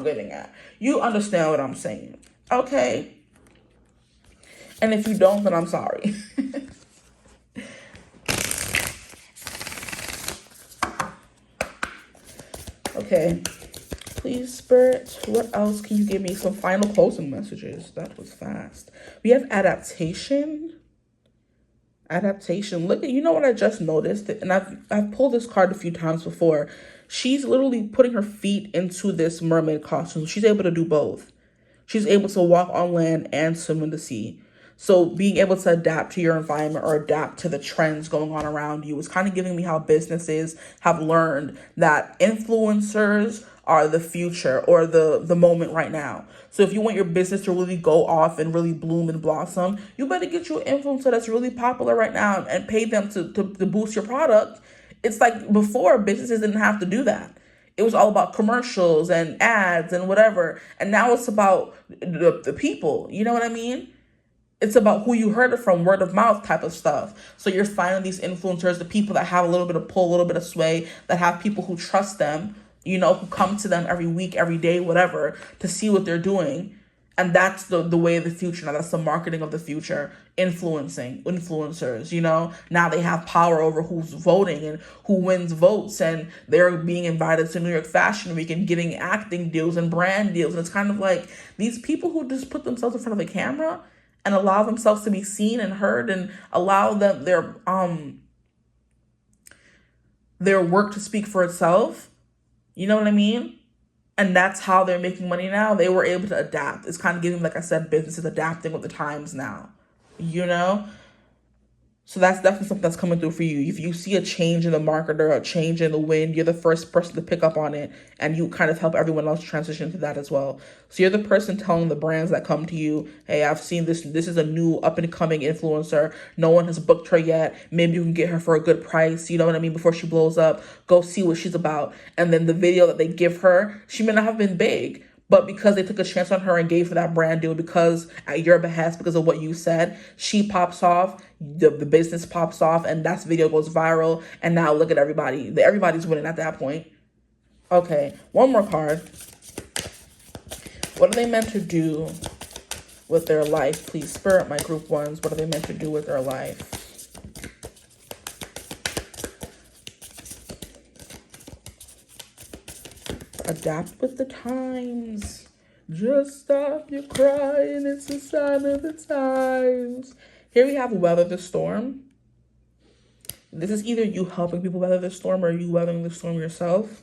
getting at. You understand what I'm saying. Okay? And if you don't, then I'm sorry. Okay. Please, Spirit, what else can you give me? Some final closing messages. That was fast. We have adaptation. Look at, you know what I just noticed? And I've pulled this card a few times before. She's literally putting her feet into this mermaid costume. She's able to do both. She's able to walk on land and swim in the sea. So being able to adapt to your environment or adapt to the trends going on around you is kind of giving me how businesses have learned that influencers are the future or the moment right now. So if you want your business to really go off and really bloom and blossom, you better get you an influencer that's really popular right now and pay them to boost your product. It's like before, businesses didn't have to do that. It was all about commercials and ads and whatever. And now it's about the people. You know what I mean? It's about who you heard it from, word of mouth type of stuff. So you're finding these influencers, the people that have a little bit of pull, a little bit of sway, that have people who trust them, you know, who come to them every week, every day, whatever, to see what they're doing. And that's the way of the future. Now, that's the marketing of the future, influencers, you know. Now they have power over who's voting and who wins votes. And they're being invited to New York Fashion Week and getting acting deals and brand deals. And it's kind of like these people who just put themselves in front of a camera and allow themselves to be seen and heard and allow them their work to speak for itself. You know what I mean? And that's how they're making money now. They were able to adapt. It's kind of giving, like I said, businesses adapting with the times now, you know? So that's definitely something that's coming through for you. If you see a change in the market or a change in the wind, you're the first person to pick up on it, and you kind of help everyone else transition to that as well. So you're the person telling the brands that come to you, hey, I've seen this. This is a new up and coming influencer. No one has booked her yet. Maybe you can get her for a good price. You know what I mean? Before she blows up, go see what she's about. And then the video that they give her, she may not have been big, but because they took a chance on her and gave her that brand deal, because at your behest, because of what you said, she pops off, the business pops off, and that video goes viral. And now look at everybody. Everybody's winning at that point. Okay, one more card. What are they meant to do with their life? Please, Spirit, my group ones. What are they meant to do with their life? Adapt with the times. Just stop your crying. It's a sign of the times. Here we have weather the storm. This is either you helping people weather the storm or you weathering the storm yourself.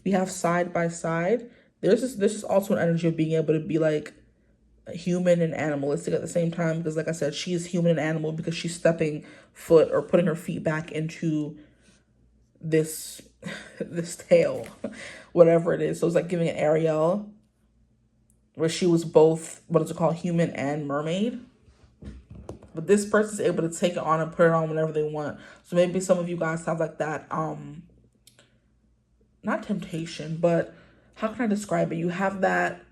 We have side by side. This is also an energy of being able to be like human and animalistic at the same time. Because like I said, she is human and animal because she's stepping foot or putting her feet back into this tale, whatever it is. So it's like giving an Ariel, where she was both, what is it called, human and mermaid. But this person's able to take it on and put it on whenever they want. So maybe some of you guys have like that, not temptation, but how can I describe it? You have that,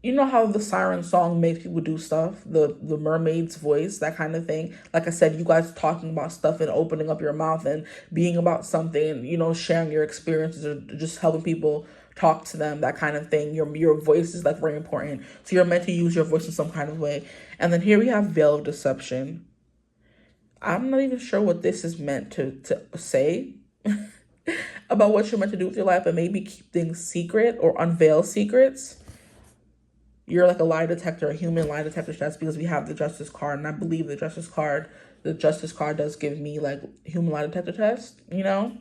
you know how the siren song makes people do stuff? The mermaid's voice, that kind of thing. Like I said, you guys talking about stuff and opening up your mouth and being about something, you know, sharing your experiences or just helping people talk to them, that kind of thing. Your voice is like very important. So you're meant to use your voice in some kind of way. And then here we have veil of deception. I'm not even sure what this is meant to say about what you're meant to do with your life, but maybe keep things secret or unveil secrets. You're like a lie detector, a human lie detector test, because we have the Justice card. And I believe the Justice card does give me like human lie detector test, you know?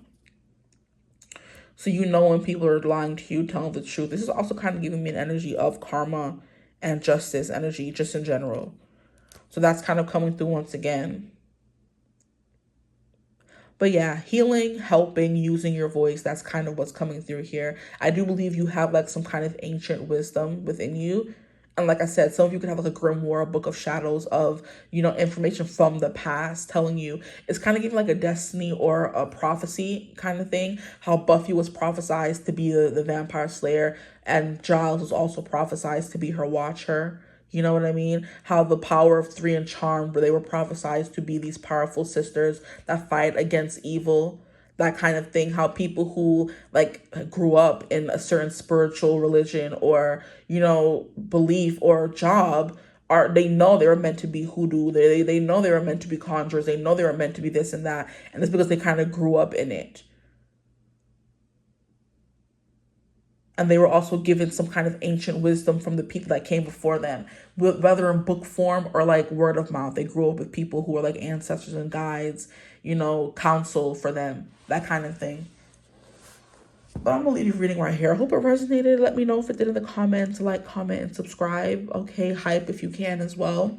So you know when people are lying to you, telling the truth. This is also kind of giving me an energy of karma and justice energy, just in general. So that's kind of coming through once again. But yeah, healing, helping, using your voice, that's kind of what's coming through here. I do believe you have like some kind of ancient wisdom within you. And like I said, some of you could have like a grimoire, a book of shadows of, you know, information from the past telling you. It's kind of giving like a destiny or a prophecy kind of thing. How Buffy was prophesized to be the vampire slayer, and Giles was also prophesized to be her watcher. You know what I mean? How the power of 3 and Charmed, where they were prophesized to be these powerful sisters that fight against evil, that kind of thing. How people who like grew up in a certain spiritual religion or, you know, belief or job they know they were meant to be hoodoo. They know they were meant to be conjurers. They know they were meant to be this and that. And it's because they kind of grew up in it. And they were also given some kind of ancient wisdom from the people that came before them, whether in book form or like word of mouth. They grew up with people who were like ancestors and guides, you know, counsel for them, that kind of thing. But I'm going to leave you reading right here. I hope it resonated. Let me know if it did in the comments. Like, comment, and subscribe. Okay, hype if you can as well.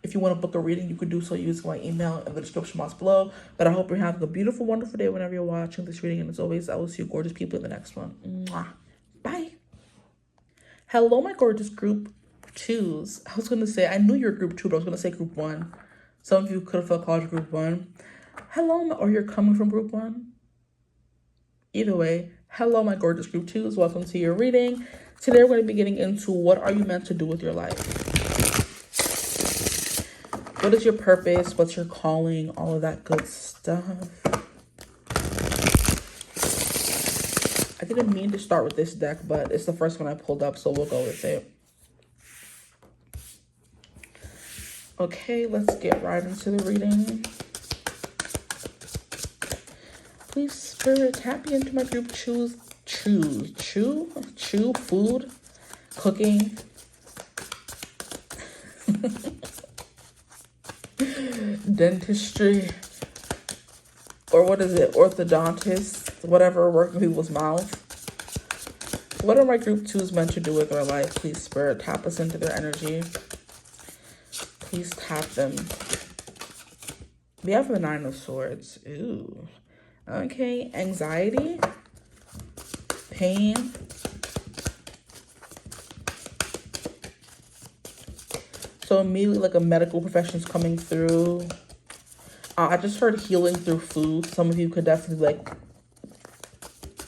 If you want to book a reading, you can do so using my email in the description box below. But I hope you're having a beautiful, wonderful day whenever you're watching this reading. And as always, I will see you gorgeous people in the next one. Mwah. Bye. Hello, my gorgeous group twos. I was going to say, I knew you're group 2, but I was going to say group 1. Some of you could have felt called group 1. Hello, or you're coming from group 1. Either way, hello, my gorgeous group 2s. Welcome to your reading. Today, we're going to be getting into what are you meant to do with your life? What is your purpose? What's your calling? All of that good stuff. I didn't mean to start with this deck, but it's the first one I pulled up, so we'll go with it. Okay, let's get right into the reading. Please, Spirit, tap me into my group chew food, cooking, dentistry, or what is it, orthodontist, whatever, working people's mouth. What are my group 2s meant to do with their life? Please, Spirit, tap us into their energy. Please tap them. We have the 9 of Swords. Ooh. Okay. Anxiety. Pain. So immediately, like, a medical profession is coming through. I just heard healing through food. Some of you could definitely, like,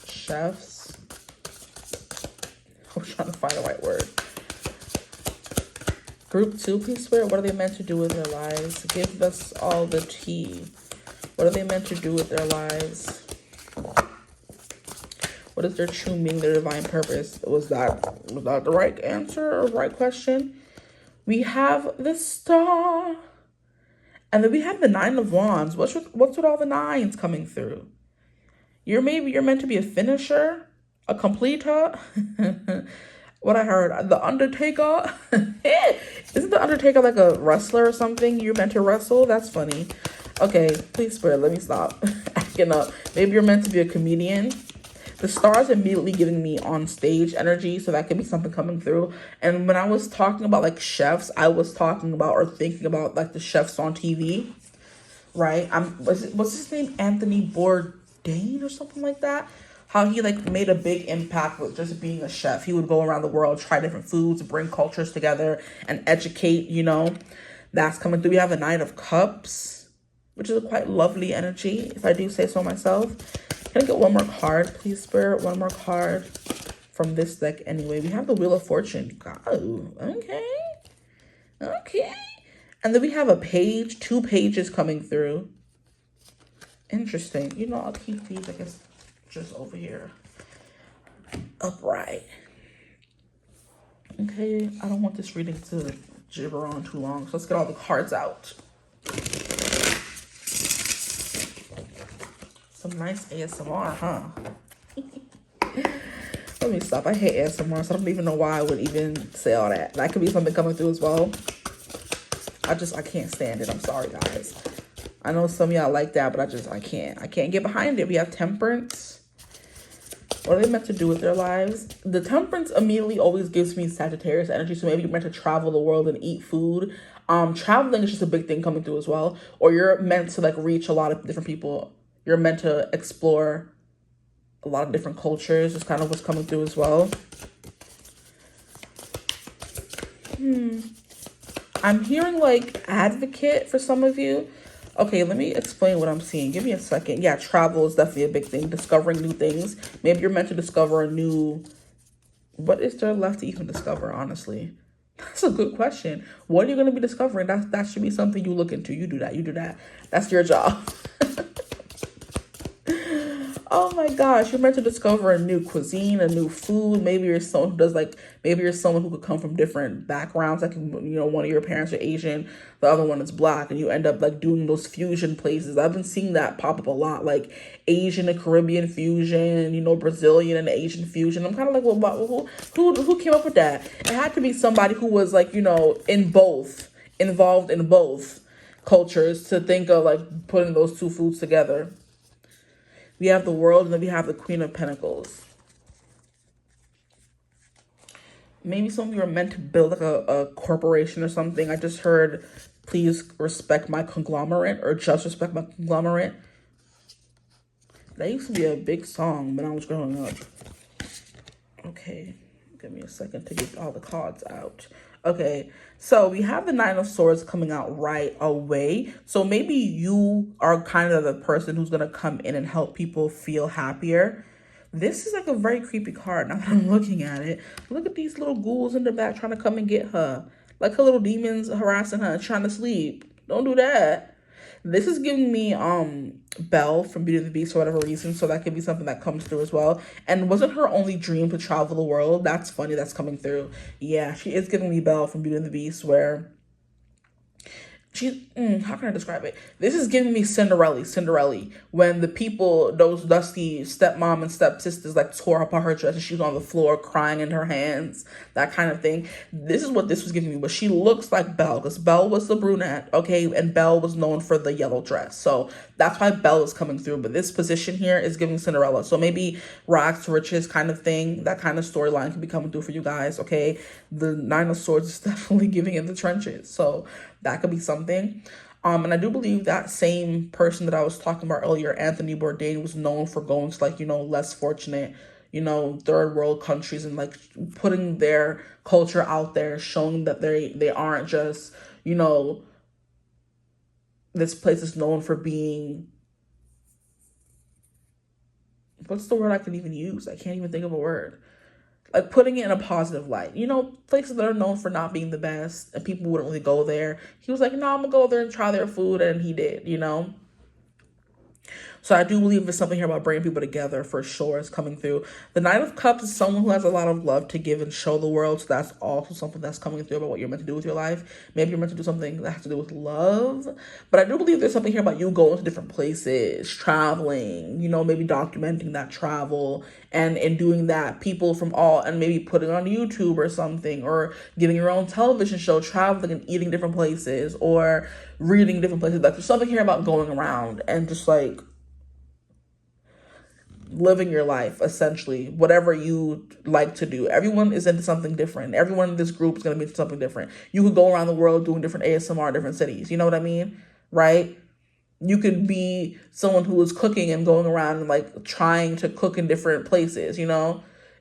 chefs. I'm trying to find the right word. Group 2, please, Spirit. What are they meant to do with their lives? Give us all the tea. What are they meant to do with their lives? What is their true meaning, their divine purpose? Was that the right answer or right question? We have the Star. And then we have the 9 of Wands. What's with all the 9s coming through? You're meant to be a finisher, a completer. What I heard, the Undertaker. Isn't the Undertaker like a wrestler or something? You're meant to wrestle? That's funny. Okay, please, Spirit, let me stop acting up. Maybe you're meant to be a comedian. The Star's immediately giving me on stage energy, so that could be something coming through. And when I was talking about like chefs, I was talking about or thinking about like the chefs on TV, right? What's his name? Anthony Bourdain or something like that. How he like made a big impact with just being a chef. He would go around the world, try different foods, bring cultures together, and educate. You know, that's coming through. We have a 9 of Cups, which is a quite lovely energy, if I do say so myself. Can I get one more card, please, Spirit? One more card from this deck anyway. We have the Wheel of Fortune. Oh, okay. Okay. And then we have a page, 2 pages coming through. Interesting. You know, I'll keep these, I guess, just over here. Upright. Okay, I don't want this reading to gibber on too long, so let's get all the cards out. Some nice ASMR, huh? Let me stop. I hate ASMR, so I don't even know why I would even say all that. That could be something coming through as well. I can't stand it. I'm sorry, guys. I know some of y'all like that, but I can't get behind it. We have Temperance. What are they meant to do with their lives? The Temperance immediately always gives me Sagittarius energy, so maybe you're meant to travel the world and eat food. Traveling is just a big thing coming through as well. Or you're meant to like reach a lot of different people. You're meant to explore a lot of different cultures. Is kind of what's coming through as well. I'm hearing like advocate for some of you. Okay, let me explain what I'm seeing. Give me a second. Yeah, travel is definitely a big thing. Discovering new things. Maybe you're meant to discover a new... What is there left to even discover, honestly? That's a good question. What are you going to be discovering? That should be something you look into. You do that. You do that. That's your job. Oh my gosh, you're meant to discover a new cuisine, a new food. Maybe you're someone who does like, maybe you're someone who could come from different backgrounds. Like, you know, one of your parents are Asian, the other one is Black, and you end up like doing those fusion places. I've been seeing that pop up a lot, like Asian and Caribbean fusion, you know, Brazilian and Asian fusion. I'm kind of like, well, who came up with that? It had to be somebody who was like, you know, involved in both cultures to think of like putting those two foods together. We have the World, and then we have the Queen of Pentacles. Maybe some of you are meant to build like a corporation or something. I just heard, please respect my conglomerate, or just respect my conglomerate. That used to be a big song when I was growing up. Okay, give me a second to get all the cards out. Okay, so we have the Nine of Swords coming out right away. So maybe you are kind of the person who's going to come in and help people feel happier. This is like a very creepy card. Now that I'm looking at it, look at these little ghouls in the back trying to come and get her. Like her little demons harassing her, trying to sleep. Don't do that. This is giving me Belle from Beauty and the Beast for whatever reason, so that could be something that comes through as well. And wasn't her only dream to travel the world? That's funny, that's coming through. Yeah, she is giving me Belle from Beauty and the Beast, where how can I describe it? This is giving me Cinderella, when the people, those dusty stepmom and stepsisters, like tore apart her dress and she was on the floor crying in her hands, that kind of thing. This is what this was giving me, but she looks like Belle, because Belle was the brunette, okay, and Belle was known for the yellow dress, so that's why Belle is coming through. But this position here is giving Cinderella, so maybe rags to riches kind of thing, that kind of storyline could be coming through for you guys, okay? The Nine of Swords is definitely giving in the trenches, so that could be something. And I do believe that same person that I was talking about earlier, Anthony Bourdain, was known for going to, like, less fortunate, third world countries, and like putting their culture out there, showing that they aren't just, this place is known for being, what's the word I can even use? I can't even think of a word. Like putting it in a positive light. Places that are known for not being the best and people wouldn't really go there. He was like, no, I'm gonna go there and try their food, and he did, So I do believe there's something here about bringing people together for sure is coming through. The Knight of Cups is someone who has a lot of love to give and show the world. So that's also something that's coming through about what you're meant to do with your life. Maybe you're meant to do something that has to do with love. But I do believe there's something here about you going to different places, traveling, maybe documenting that travel. And in doing that, people from and maybe putting on YouTube or something, or getting your own television show, traveling and eating different places, or reading different places. Like there's something here about going around and just like living your life, essentially, whatever you like to do. Everyone is into something different. Everyone in this group is going to be into something different. You could go around the world doing different ASMR in different cities. You know what I mean? Right? You could be someone who is cooking and going around and like trying to cook in different places,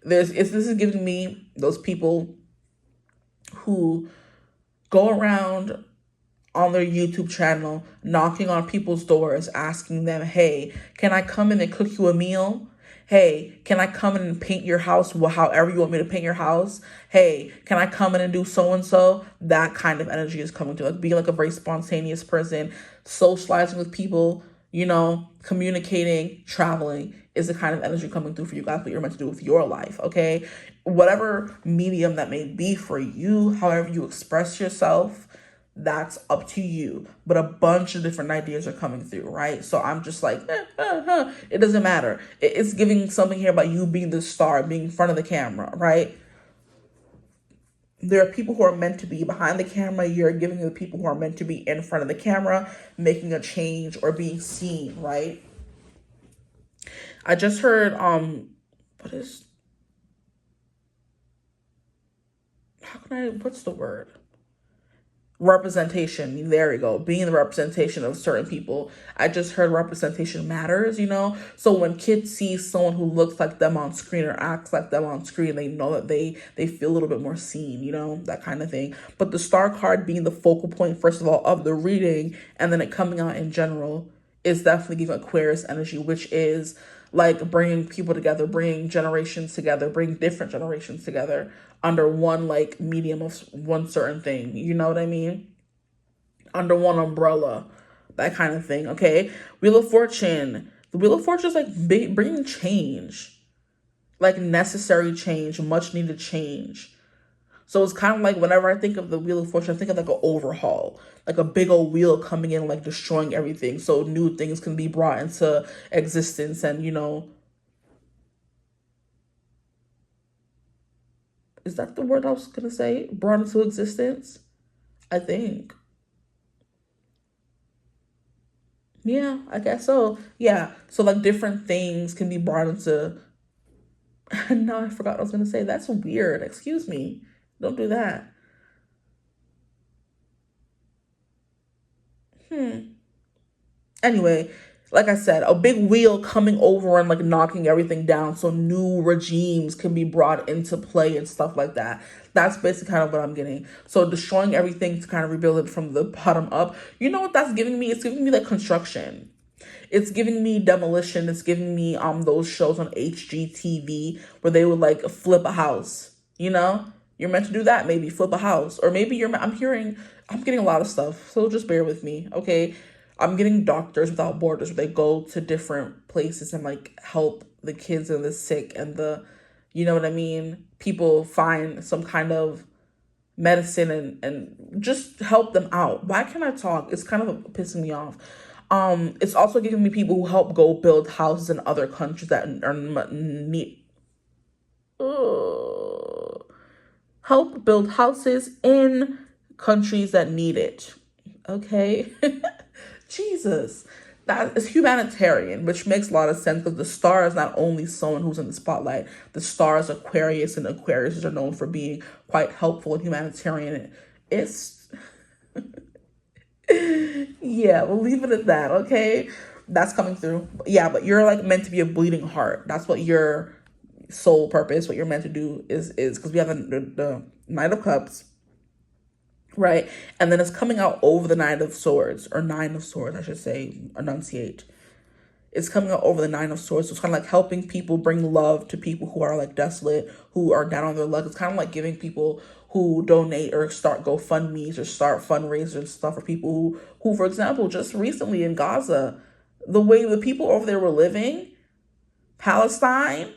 This is giving me those people who go around on their YouTube channel, knocking on people's doors, asking them, hey, can I come in and cook you a meal? Hey, can I come in and paint your house however you want me to paint your house? Hey, can I come in and do so-and-so? That kind of energy is coming to, like, being like a very spontaneous person, socializing with people, communicating, traveling is the kind of energy coming through for you guys, what you're meant to do with your life, okay? Whatever medium that may be for you, however you express yourself, that's up to you. But a bunch of different ideas are coming through, right? So I'm just like, it doesn't matter. It's giving something here about you being the star, being in front of the camera, right? There are people who are meant to be behind the camera. You're giving the people who are meant to be in front of the camera, making a change or being seen, right? I just heard, what's the word? Representation. There we go. Being the representation of certain people. I just heard representation matters, So when kids see someone who looks like them on screen or acts like them on screen, they know that they feel a little bit more seen, that kind of thing. But the star card being the focal point, first of all, of the reading, and then it coming out in general, is definitely giving Aquarius energy, which is like bringing people together, bringing generations together, bringing different generations together under one like medium of one certain thing. You know what I mean? Under one umbrella, that kind of thing. Okay. Wheel of Fortune. The Wheel of Fortune is like bringing change, like necessary change, much needed change. So it's kind of like whenever I think of the Wheel of Fortune, I think of like an overhaul, like a big old wheel coming in, like destroying everything. So new things can be brought into existence and, is that the word I was going to say? Brought into existence? I think. Yeah, I guess so. Yeah. So like different things can be brought into. No, I forgot what I was going to say. That's weird. Excuse me. Don't do that. Anyway, like I said, a big wheel coming over and like knocking everything down so new regimes can be brought into play and stuff like that. That's basically kind of what I'm getting. So destroying everything to kind of rebuild it from the bottom up. You know what that's giving me? It's giving me like construction. It's giving me demolition. It's giving me those shows on HGTV where they would like flip a house. You're meant to do that. Maybe flip a house, or maybe I'm getting a lot of stuff. So just bear with me, okay? I'm getting Doctors Without Borders where they go to different places and like help the kids and the sick and the, you know what I mean? People find some kind of medicine and just help them out. Why can't I talk? It's kind of pissing me off. It's also giving me people who help go build houses in other countries that are need. Help build houses in countries that need it. Okay? Jesus. That is humanitarian, which makes a lot of sense because the star is not only someone who's in the spotlight. The star is Aquarius, and Aquarius are known for being quite helpful and humanitarian. It's... yeah, we'll leave it at that, okay? That's coming through. Yeah, but you're like meant to be a bleeding heart. That's what your soul purpose, what you're meant to do is because we have the Knight of Cups, right? And then it's coming out over the Nine of Swords, or Nine of Swords, I should say, enunciate. It's coming out over the Nine of Swords. So it's kind of like helping people bring love to people who are like desolate, who are down on their luck. It's kind of like giving people who donate or start GoFundMes or start fundraisers and stuff for people who, for example, just recently in Gaza, the way the people over there were living, Palestine,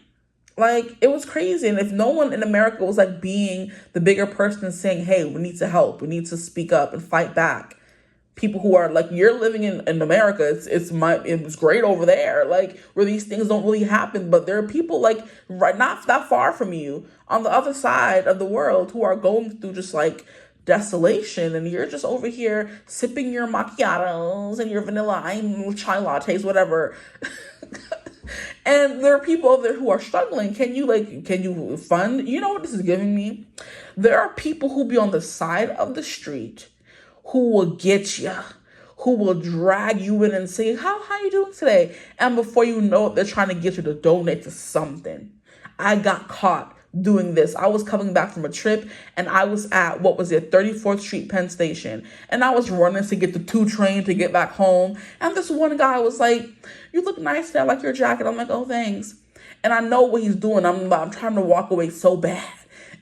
like, it was crazy. And if no one in America was like being the bigger person saying, hey, we need to help, we need to speak up and fight back. People who are like, you're living in America, it's great over there, like where these things don't really happen. But there are people like right not that far from you on the other side of the world who are going through just like desolation, and you're just over here sipping your macchiatos and your vanilla chai lattes, whatever. And there are people over there who are struggling. Can you fund? You know what this is giving me? There are people who be on the side of the street who will get you, who will drag you in and say, how you doing today? And before you know it, they're trying to get you to donate to something. I got caught doing this. I was coming back from a trip and I was at, 34th Street Penn Station. And I was running to get the 2 train to get back home. And this one guy was like, you look nice today. I like your jacket. I'm like, oh, thanks. And I know what he's doing. I'm trying to walk away so bad.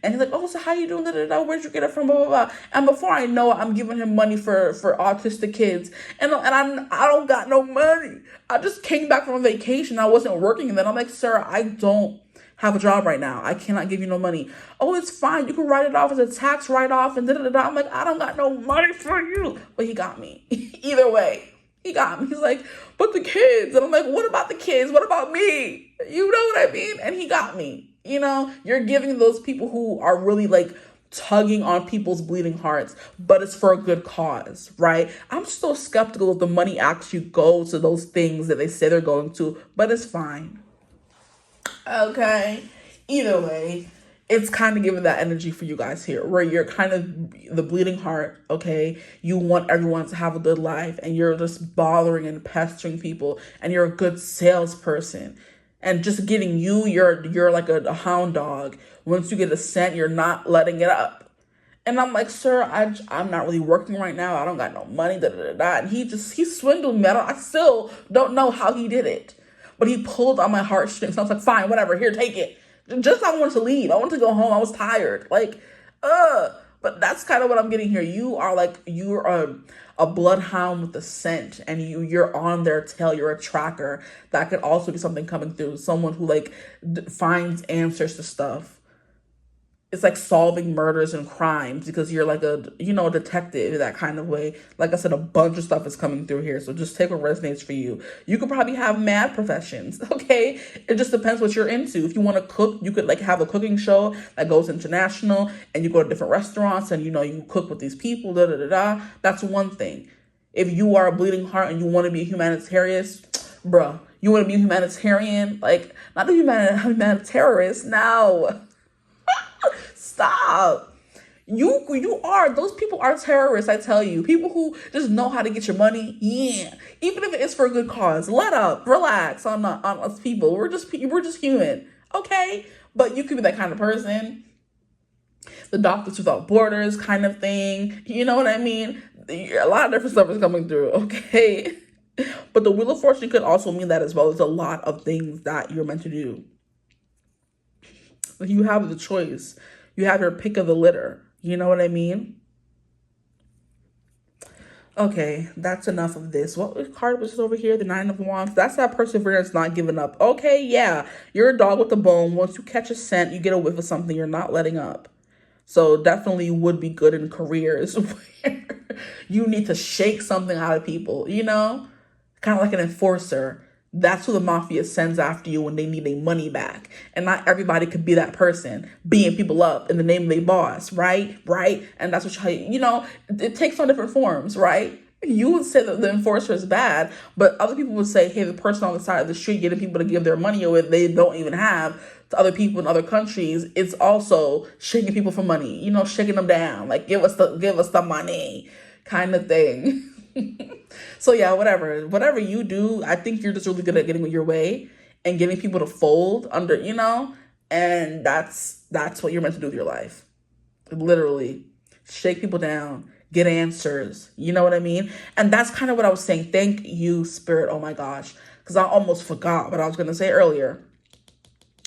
And he's like, oh, so how you doing? Where'd you get it from? Blah, blah, blah. And before I know it, I'm giving him money for autistic kids. And I don't got no money. I just came back from a vacation. I wasn't working. And then I'm like, sir, I don't have a job right now. I cannot give you no money. Oh, it's fine. You can write it off as a tax write-off and da-da-da-da. I'm like, I don't got no money for you. But he got me. Either way, he got me. He's like, but the kids. And I'm like, what about the kids? What about me? You know what I mean? And he got me. You know, you're giving those people who are really like tugging on people's bleeding hearts, but it's for a good cause, right? I'm still skeptical if the money actually goes to those things that they say they're going to, but it's fine. Okay. Either way, it's kind of giving that energy for you guys here, where you're kind of the bleeding heart, okay? You want everyone to have a good life, and you're just bothering and pestering people, and you're a good salesperson. And just getting you're like a hound dog. Once you get a scent, you're not letting it up. And I'm like, sir, I'm not really working right now. I don't got no money, da da da da. And he swindled me. I still don't know how he did it. But he pulled on my heartstrings. I was like, fine, whatever, here, take it. Just I wanted to leave. I wanted to go home. I was tired. Like, But that's kind of what I'm getting here. You're a bloodhound with a scent, and you're on their tail. You're a tracker. That could also be something coming through. Someone who like finds answers to stuff. It's like solving murders and crimes because you're like a detective in that kind of way. Like I said, a bunch of stuff is coming through here. So just take what resonates for you. You could probably have mad professions, okay? It just depends what you're into. If you want to cook, you could like have a cooking show that goes international, and you go to different restaurants and you cook with these people, da da da da. That's one thing. If you are a bleeding heart and you want to be a humanitarian, bruh, you want to be a humanitarian, like not a humanitarian, no. Stop. You are, those people are terrorists, I tell you. People who just know how to get your money. Yeah. Even if it is for a good cause. Let up. Relax on us people. We're just human. Okay? But you could be that kind of person. The Doctors Without Borders kind of thing. You know what I mean? A lot of different stuff is coming through. Okay? But the Wheel of Fortune could also mean that as well. There's a lot of things that you're meant to do. You have the choice. You have your pick of the litter. You know what I mean? Okay, that's enough of this. What card was over here? The Nine of Wands. That's that perseverance, not giving up. Okay, yeah. You're a dog with a bone. Once you catch a scent, you get a whiff of something, you're not letting up. So definitely would be good in careers where you need to shake something out of people, you know? Kind of like an enforcer. That's who the mafia sends after you when they need their money back. And not everybody could be that person, beating people up in the name of their boss, right? Right? And that's what you know, it takes on different forms, right? You would say that the enforcer is bad, but other people would say, hey, the person on the side of the street getting people to give their money away they don't even have to other people in other countries, it's also shaking people for money, you know, shaking them down, like give us the money kind of thing. So yeah, whatever you do, I think you're just really good at getting your way and getting people to fold under, you know, and that's what you're meant to do with your life. Literally, shake people down, get answers. You know what I mean? And that's kind of what I was saying. Thank you, Spirit. Oh my gosh, because I almost forgot what I was going to say earlier.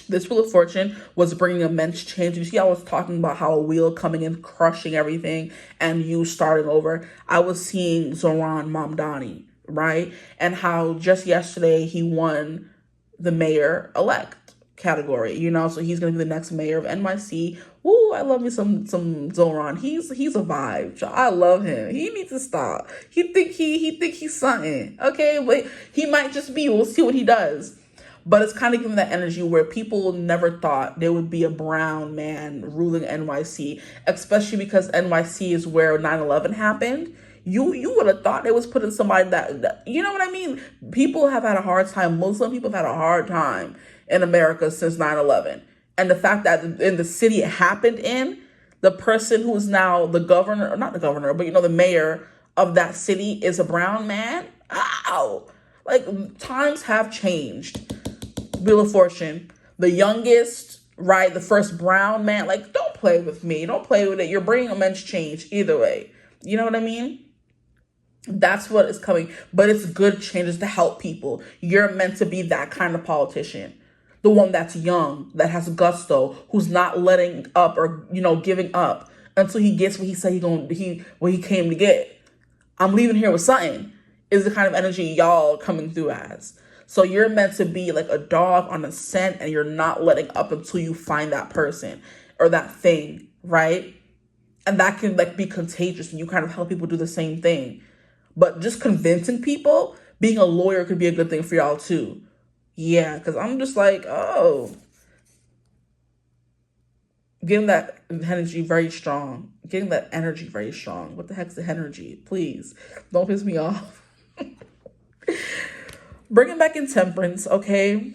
This Wheel of Fortune was bringing immense change. You see, I was talking about how a wheel coming in, crushing everything, and you starting over. I was seeing Zoran Mamdani, right? And how just yesterday he won the mayor-elect category, you know? So he's going to be the next mayor of NYC. Ooh, I love me some Zoran. He's a vibe. I love him. He needs to stop. He think he's something. Okay, but he might just be. We'll see what he does. But it's kind of giving that energy where people never thought there would be a brown man ruling NYC, especially because NYC is where 9/11 happened. You would have thought they was putting somebody that, you know what I mean? People have had a hard time. Muslim people have had a hard time in America since 9/11. And the fact that in the city it happened in, the person who is now the governor, or not the governor, but you know, the mayor of that city is a brown man. Ow! Like, times have changed. Wheel of Fortune, the youngest, right? The first brown man. Like, don't play with me. Don't play with it. You're bringing immense change either way. You know what I mean? That's what is coming. But it's good changes to help people. You're meant to be that kind of politician. The one that's young, that has gusto, who's not letting up or, you know, giving up until he gets what he said what he came to get. I'm leaving here with something is the kind of energy y'all coming through as. So you're meant to be like a dog on a scent, and you're not letting up until you find that person or that thing, right? And that can like be contagious, and you kind of help people do the same thing. But just convincing people, being a lawyer could be a good thing for y'all too. Yeah, because I'm just like, oh, getting that energy very strong. Getting that energy very strong. What the heck's the energy? Please, don't piss me off. Bringing back in Temperance, okay?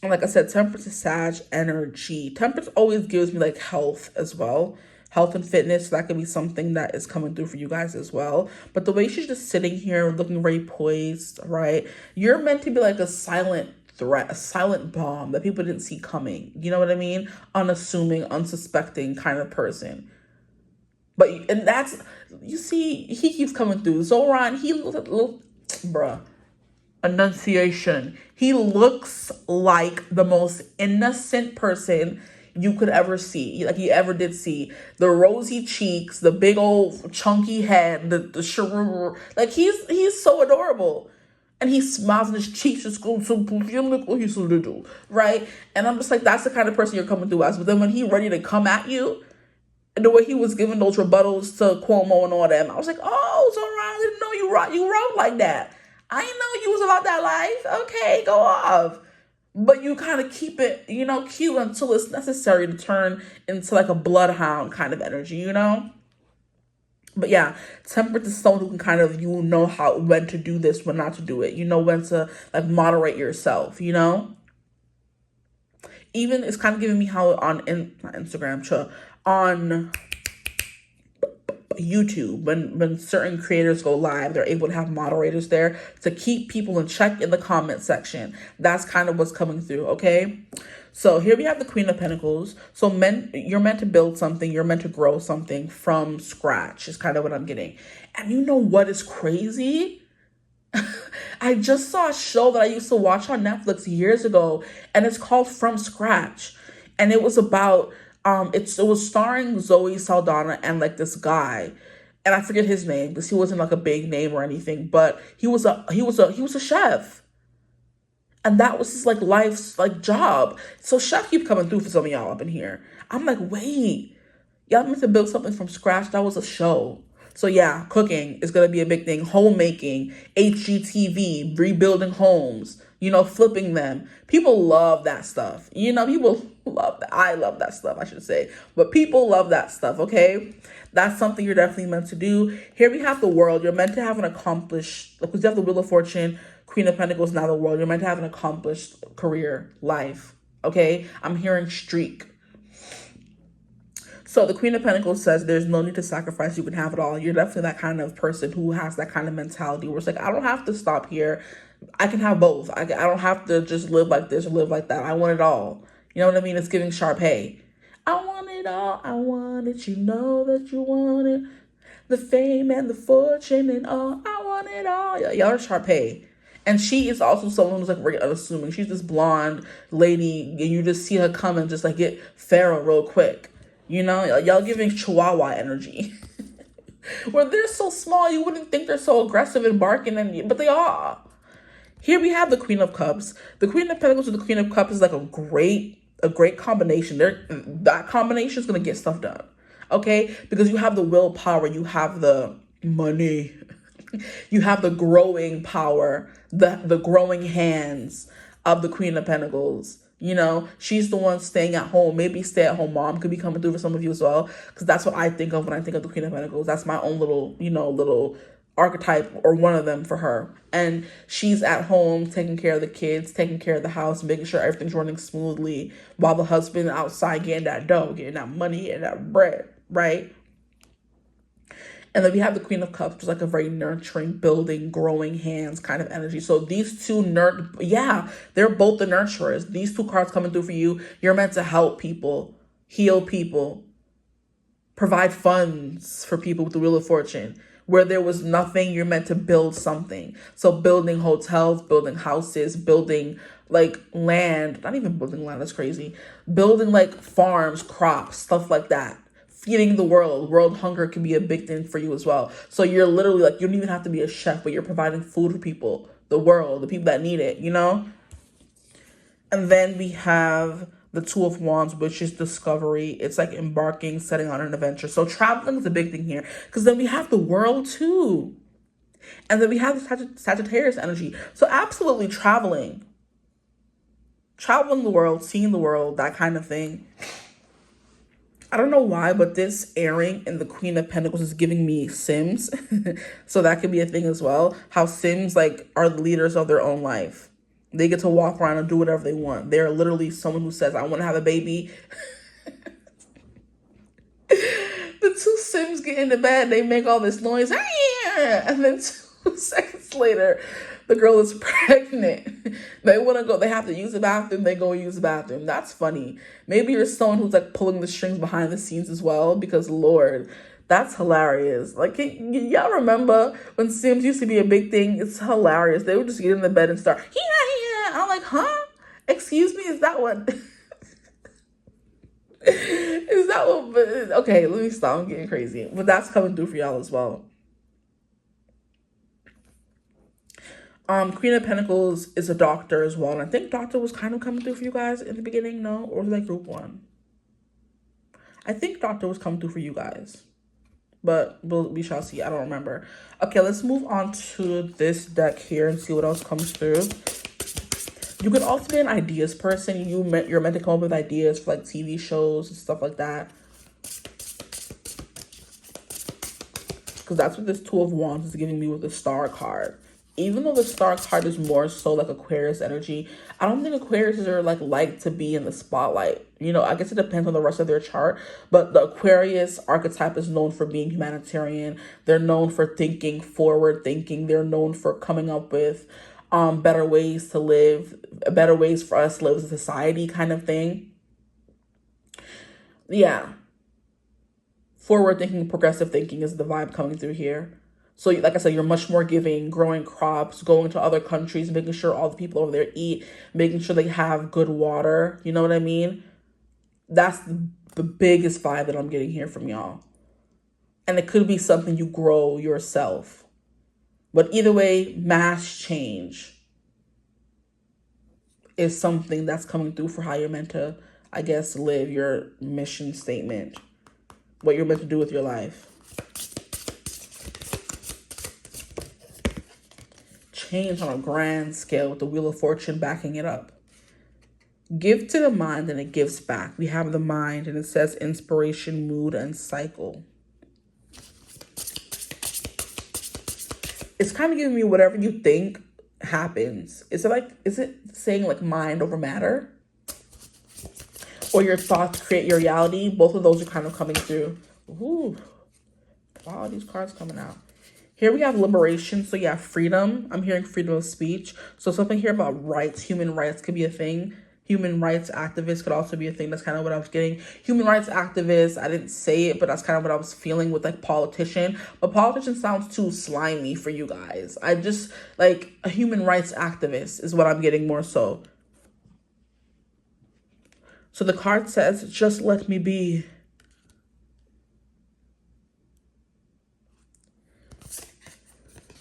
And like I said, Temperance is Sag energy. Temperance always gives me like health as well. Health and fitness, so that could be something that is coming through for you guys as well. But the way she's just sitting here looking very poised, right? You're meant to be like a silent threat, a silent bomb that people didn't see coming. You know what I mean? Unassuming, unsuspecting kind of person. And that's, you see, he keeps coming through. Zoran, bruh. Enunciation. He looks like the most innocent person you could ever see, like you ever did see. The rosy cheeks, the big old chunky head, the sharoo. Like he's so adorable. And he smiles and his cheeks just go so poofy. I'm like, oh, he's so little, right? And I'm just like, that's the kind of person you're coming through as. But then when he's ready to come at you, and the way he was giving those rebuttals to Cuomo and all that, I was like, oh, Zoran, I didn't know you wrote like that. I didn't know you was about that life. Okay, go off. But you kind of keep it, you know, cute until it's necessary to turn into like a bloodhound kind of energy, you know? But yeah, Temperance is someone who can kind of, you know when to do this, when not to do it. You know when to like moderate yourself, you know? Even it's kind of giving me how not Instagram, on YouTube, when certain creators go live, they're able to have moderators there to keep people in check in the comment section. That's kind of what's coming through, okay? So here we have the Queen of Pentacles. So you're meant to build something, you're meant to grow something from scratch is kind of what I'm getting. And you know what is crazy? I just saw a show that I used to watch on Netflix years ago, and it's called From Scratch. And it was about it was starring Zoe Saldana and like this guy, and I forget his name because he wasn't like a big name or anything, but he was a chef, and that was his like life's like job. So chef keep coming through for some of y'all up in here. I'm like, wait, Y'all meant to build something from scratch. That was a show. So yeah, cooking is going to be a big thing. Homemaking, HGTV, rebuilding homes, flipping them. People love that stuff. People love that. I love that stuff, I should say. But people love that stuff, okay? That's something you're definitely meant to do. Here we have the World. You're meant to have an accomplished, because you have the Wheel of Fortune, Queen of Pentacles, now the World. You're meant to have an accomplished career, life, okay? I'm hearing streak. So the Queen of Pentacles says there's no need to sacrifice. You can have it all. You're definitely that kind of person who has that kind of mentality where it's like, I don't have to stop here. I can have both. I don't have to just live like this or live like that. I want it all. You know what I mean? It's giving Sharpay. I want it all. I want it. You know that you want it. The fame and the fortune and all. I want it all. Y'all are Sharpay. And she is also someone who's like very unassuming. She's this blonde lady, and you just see her come and just like get feral real quick. Y'all giving Chihuahua energy. Where they're so small, you wouldn't think they're so aggressive and barking, but they are. Here we have the Queen of Cups. The Queen of Pentacles with the Queen of Cups is like a great combination. That combination is going to get stuff done. Okay? Because you have the willpower, you have the money, you have the growing power, the growing hands of the Queen of Pentacles. She's the one staying at home. Maybe stay-at-home mom could be coming through for some of you as well, because that's what I think of when I think of the Queen of Pentacles. That's my own little archetype, or one of them for her. And she's at home taking care of the kids, taking care of the house, making sure everything's running smoothly, while the husband outside getting that dough, getting that money, getting that bread, right? And then we have the Queen of Cups, which is like a very nurturing, building, growing hands kind of energy. So these two they're both the nurturers. These two cards coming through for you. You're meant to help people, heal people, provide funds for people with the Wheel of Fortune. Where there was nothing, you're meant to build something. So building hotels, building houses, building like land, not even building land, that's crazy. Building like farms, crops, stuff like that. Feeding the world. World hunger can be a big thing for you as well. So you're literally like, you don't even have to be a chef, but you're providing food for people, the world, the people that need it, And then we have the Two of Wands, which is discovery. It's like embarking, setting on an adventure. So traveling is a big thing here, because then we have the World too. And then we have the Sagittarius energy. So absolutely traveling the world, seeing the world, that kind of thing. I don't know why, but this airing in the Queen of Pentacles is giving me Sims. So that could be a thing as well. How Sims like are the leaders of their own life. They get to walk around and do whatever they want. They're literally someone who says, I want to have a baby. The two Sims get into bed. They make all this noise. And then 2 seconds later, the girl is pregnant. They want to go. They have to use the bathroom. They go use the bathroom. That's funny. Maybe you're someone who's like pulling the strings behind the scenes as well, because Lord, that's hilarious. Like, y'all remember when Sims used to be a big thing? It's hilarious. They would just get in the bed and start, I'm like, huh? Excuse me? Is that what? Is that what? Okay, let me stop. I'm getting crazy. But that's coming through for y'all as well. Queen of Pentacles is a doctor as well. And I think doctor was kind of coming through for you guys in the beginning, no? Or was that group 1? I think doctor was coming through for you guys. But we shall see. I don't remember. Okay, let's move on to this deck here and see what else comes through. You could also be an ideas person. You're meant to come up with ideas for like TV shows and stuff like that. Because that's what this Two of Wands is giving me with the Star card. Even though the Star card is more so like Aquarius energy, I don't think Aquariuses are like to be in the spotlight. I guess it depends on the rest of their chart. But the Aquarius archetype is known for being humanitarian. They're known for thinking, forward thinking. They're known for coming up with better ways to live, better ways for us to live as a society kind of thing. Yeah. Forward thinking, progressive thinking is the vibe coming through here. So like I said, you're much more giving, growing crops, going to other countries, making sure all the people over there eat, making sure they have good water. You know what I mean? That's the biggest vibe that I'm getting here from y'all. And it could be something you grow yourself. But either way, mass change is something that's coming through for how you're meant to, I guess, live your mission statement. what you're meant to do with your life. Change on a grand scale with the Wheel of Fortune backing it up. Give to the mind and it gives back. We have the mind and it says inspiration, mood, and cycle. It's kind of giving me whatever you think happens. Is it saying like mind over matter? Or your thoughts create your reality? Both of those are kind of coming through. Ooh. Wow, these cards coming out. Here we have liberation. So yeah, freedom. I'm hearing freedom of speech. So something here about rights. Human rights could be a thing. Human rights activists could also be a thing. That's kind of what I was getting. Human rights activists, I didn't say it, but that's kind of what I was feeling with like politician. But politician sounds too slimy for you guys. I just, like, a human rights activist is what I'm getting more so. So the card says, just let me be.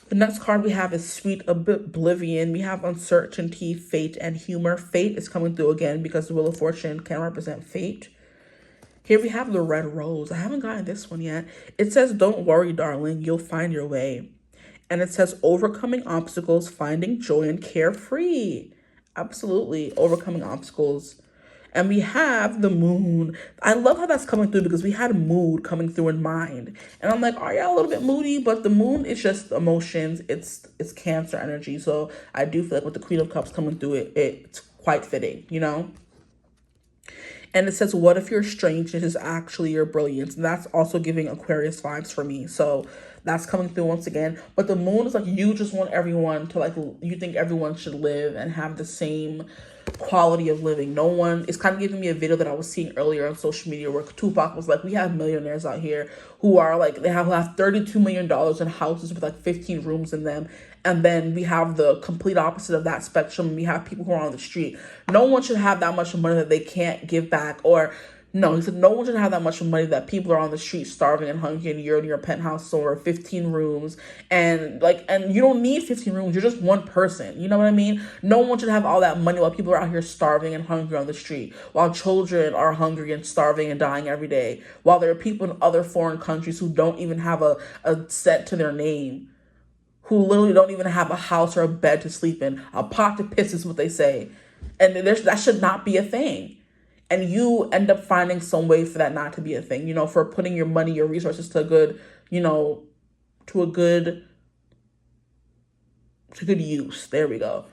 The next card we have is Sweet Oblivion. We have uncertainty, fate, and humor. Fate is coming through again because the Wheel of Fortune can represent fate. Here we have the Red Rose. I haven't gotten this one yet. It says, don't worry, darling, you'll find your way. And it says, overcoming obstacles, finding joy, and carefree. Absolutely, overcoming obstacles. And we have the Moon. I love how that's coming through because we had mood coming through in mind. And I'm like, are y'all a little bit moody? But the Moon is just emotions. It's Cancer energy. So I do feel like with the Queen of Cups coming through it, it's quite fitting, you know? And it says, what if your strangeness is actually your brilliance? And that's also giving Aquarius vibes for me. So that's coming through once again. But the Moon is like, you just want everyone to, like, you think everyone should live and have the same quality of living. No one is kind of giving me a video that I was seeing earlier on social media where Tupac was like, we have millionaires out here who are like, they have $32 million in houses with like 15 rooms in them. And then we have the complete opposite of that spectrum. We have people who are on the street. No one should have that much money that they can't give back. Or no, he said no one should have that much money that people are on the street starving and hungry and you're in your penthouse or 15 rooms. And you don't need 15 rooms. You're just one person. You know what I mean? No one should have all that money while people are out here starving and hungry on the street. While children are hungry and starving and dying every day. While there are people in other foreign countries who don't even have a cent to their name. Who literally don't even have a house or a bed to sleep in. A pot to piss is what they say. And that should not be a thing. And you end up finding some way for that not to be a thing, you know, for putting your money, your resources to a good, you know, to good use. There we go.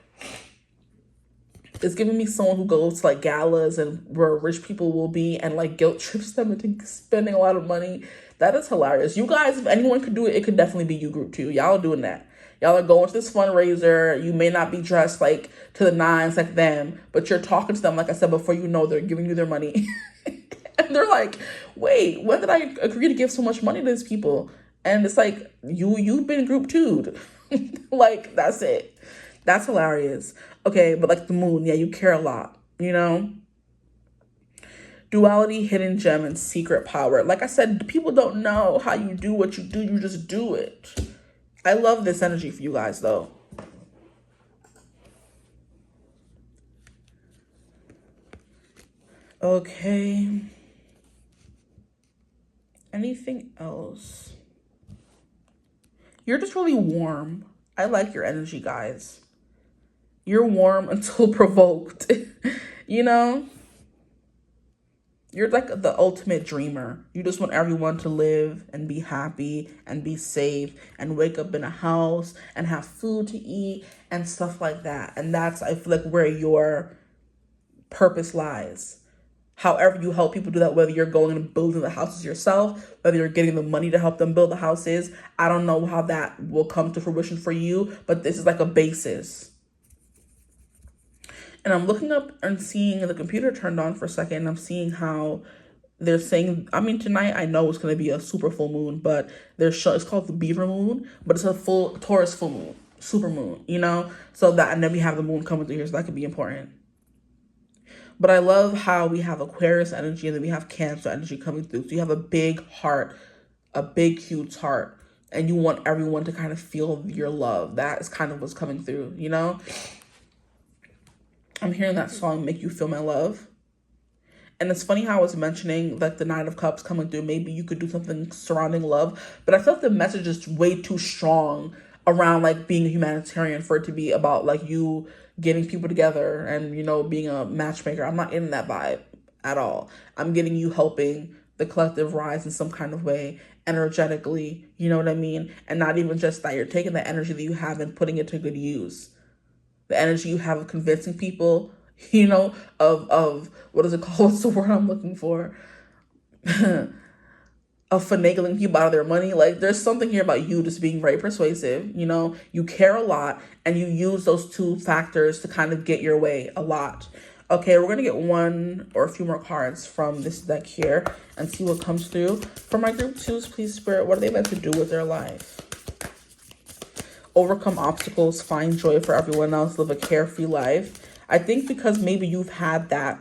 It's giving me someone who goes to like galas and where rich people will be and like guilt trips them into spending a lot of money. That is hilarious. You guys, if anyone could do it, it could definitely be you group too. Y'all are doing that. Y'all are going to this fundraiser. You may not be dressed like to the nines like them, but you're talking to them, like I said before, you know they're giving you their money. And they're like, wait, when did I agree to give so much money to these people? And it's like, you've been group two'd. Like, that's it. That's hilarious. Okay, but like the Moon, yeah, you care a lot, you know? Duality, hidden gem, and secret power. Like I said, people don't know how you do what you do. You just do it. I love this energy for you guys, though. Okay. Anything else? You're just really warm. I like your energy, guys. You're warm until provoked. You know? You're like the ultimate dreamer. You just want everyone to live and be happy and be safe and wake up in a house and have food to eat and stuff like that. And that's, I feel like, where your purpose lies. However you help people do that, whether you're going and building the houses yourself, whether you're getting the money to help them build the houses, I don't know how that will come to fruition for you, but this is like a basis. And I'm looking up and seeing the computer turned on for a second. And I'm seeing how they're saying, I mean, tonight I know it's going to be a super full moon, but it's called the Beaver moon, but it's a full Taurus full moon, super moon, you know? So that, and then we have the moon coming through here, so that could be important. But I love how we have Aquarius energy and then we have Cancer energy coming through. So you have a big heart, a big, huge heart, and you want everyone to kind of feel your love. That is kind of what's coming through, you know? I'm hearing that song, Make You Feel My Love. And it's funny how I was mentioning like the Nine of Cups coming through. Maybe you could do something surrounding love, but I feel like the message is way too strong around like being a humanitarian for it to be about like you getting people together and, you know, being a matchmaker. I'm not in that vibe at all. I'm getting you helping the collective rise in some kind of way energetically, you know what I mean? And not even just that, you're taking the energy that you have and putting it to good use. The energy you have of convincing people, you know, of what is it called? What's the word I'm looking for? Of finagling people out of their money. Like, there's something here about you just being very persuasive. You know, you care a lot and you use those two factors to kind of get your way a lot. Okay, we're going to get one or a few more cards from this deck here and see what comes through. For my group twos, please, Spirit, what are they meant to do with their life? Overcome obstacles, find joy for everyone else, live a carefree life. I think because maybe you've had that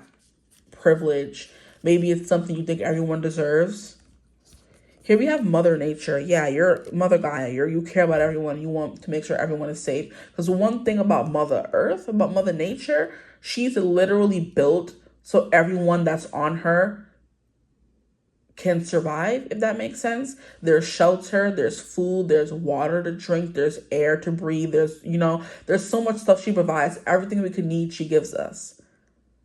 privilege. Maybe it's something you think everyone deserves. Here we have Mother Nature. Yeah, you're Mother Gaia. You care about everyone. You want to make sure everyone is safe. Because one thing about Mother Earth, about Mother Nature, she's literally built so everyone that's on her can survive, if that makes sense. There's shelter, there's food, there's water to drink, there's air to breathe. There's, you know, there's so much stuff she provides. Everything we could need, she gives us.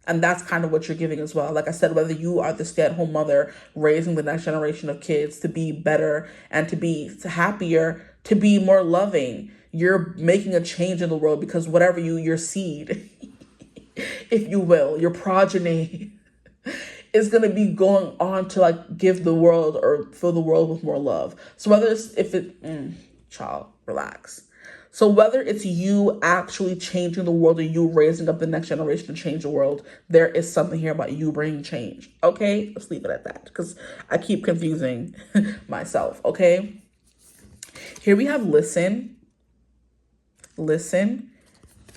And that's kind of what you're giving as well. Like I said, whether you are the stay-at-home mother raising the next generation of kids to be better and to be happier, to be more loving, you're making a change in the world because whatever your seed, if you will, your progeny is going to be going on to like give the world or fill the world with more love. So whether it's, child, relax. So whether it's you actually changing the world or you raising up the next generation to change the world, there is something here about you bringing change. Okay, let's leave it at that because I keep confusing myself. Okay, here we have listen.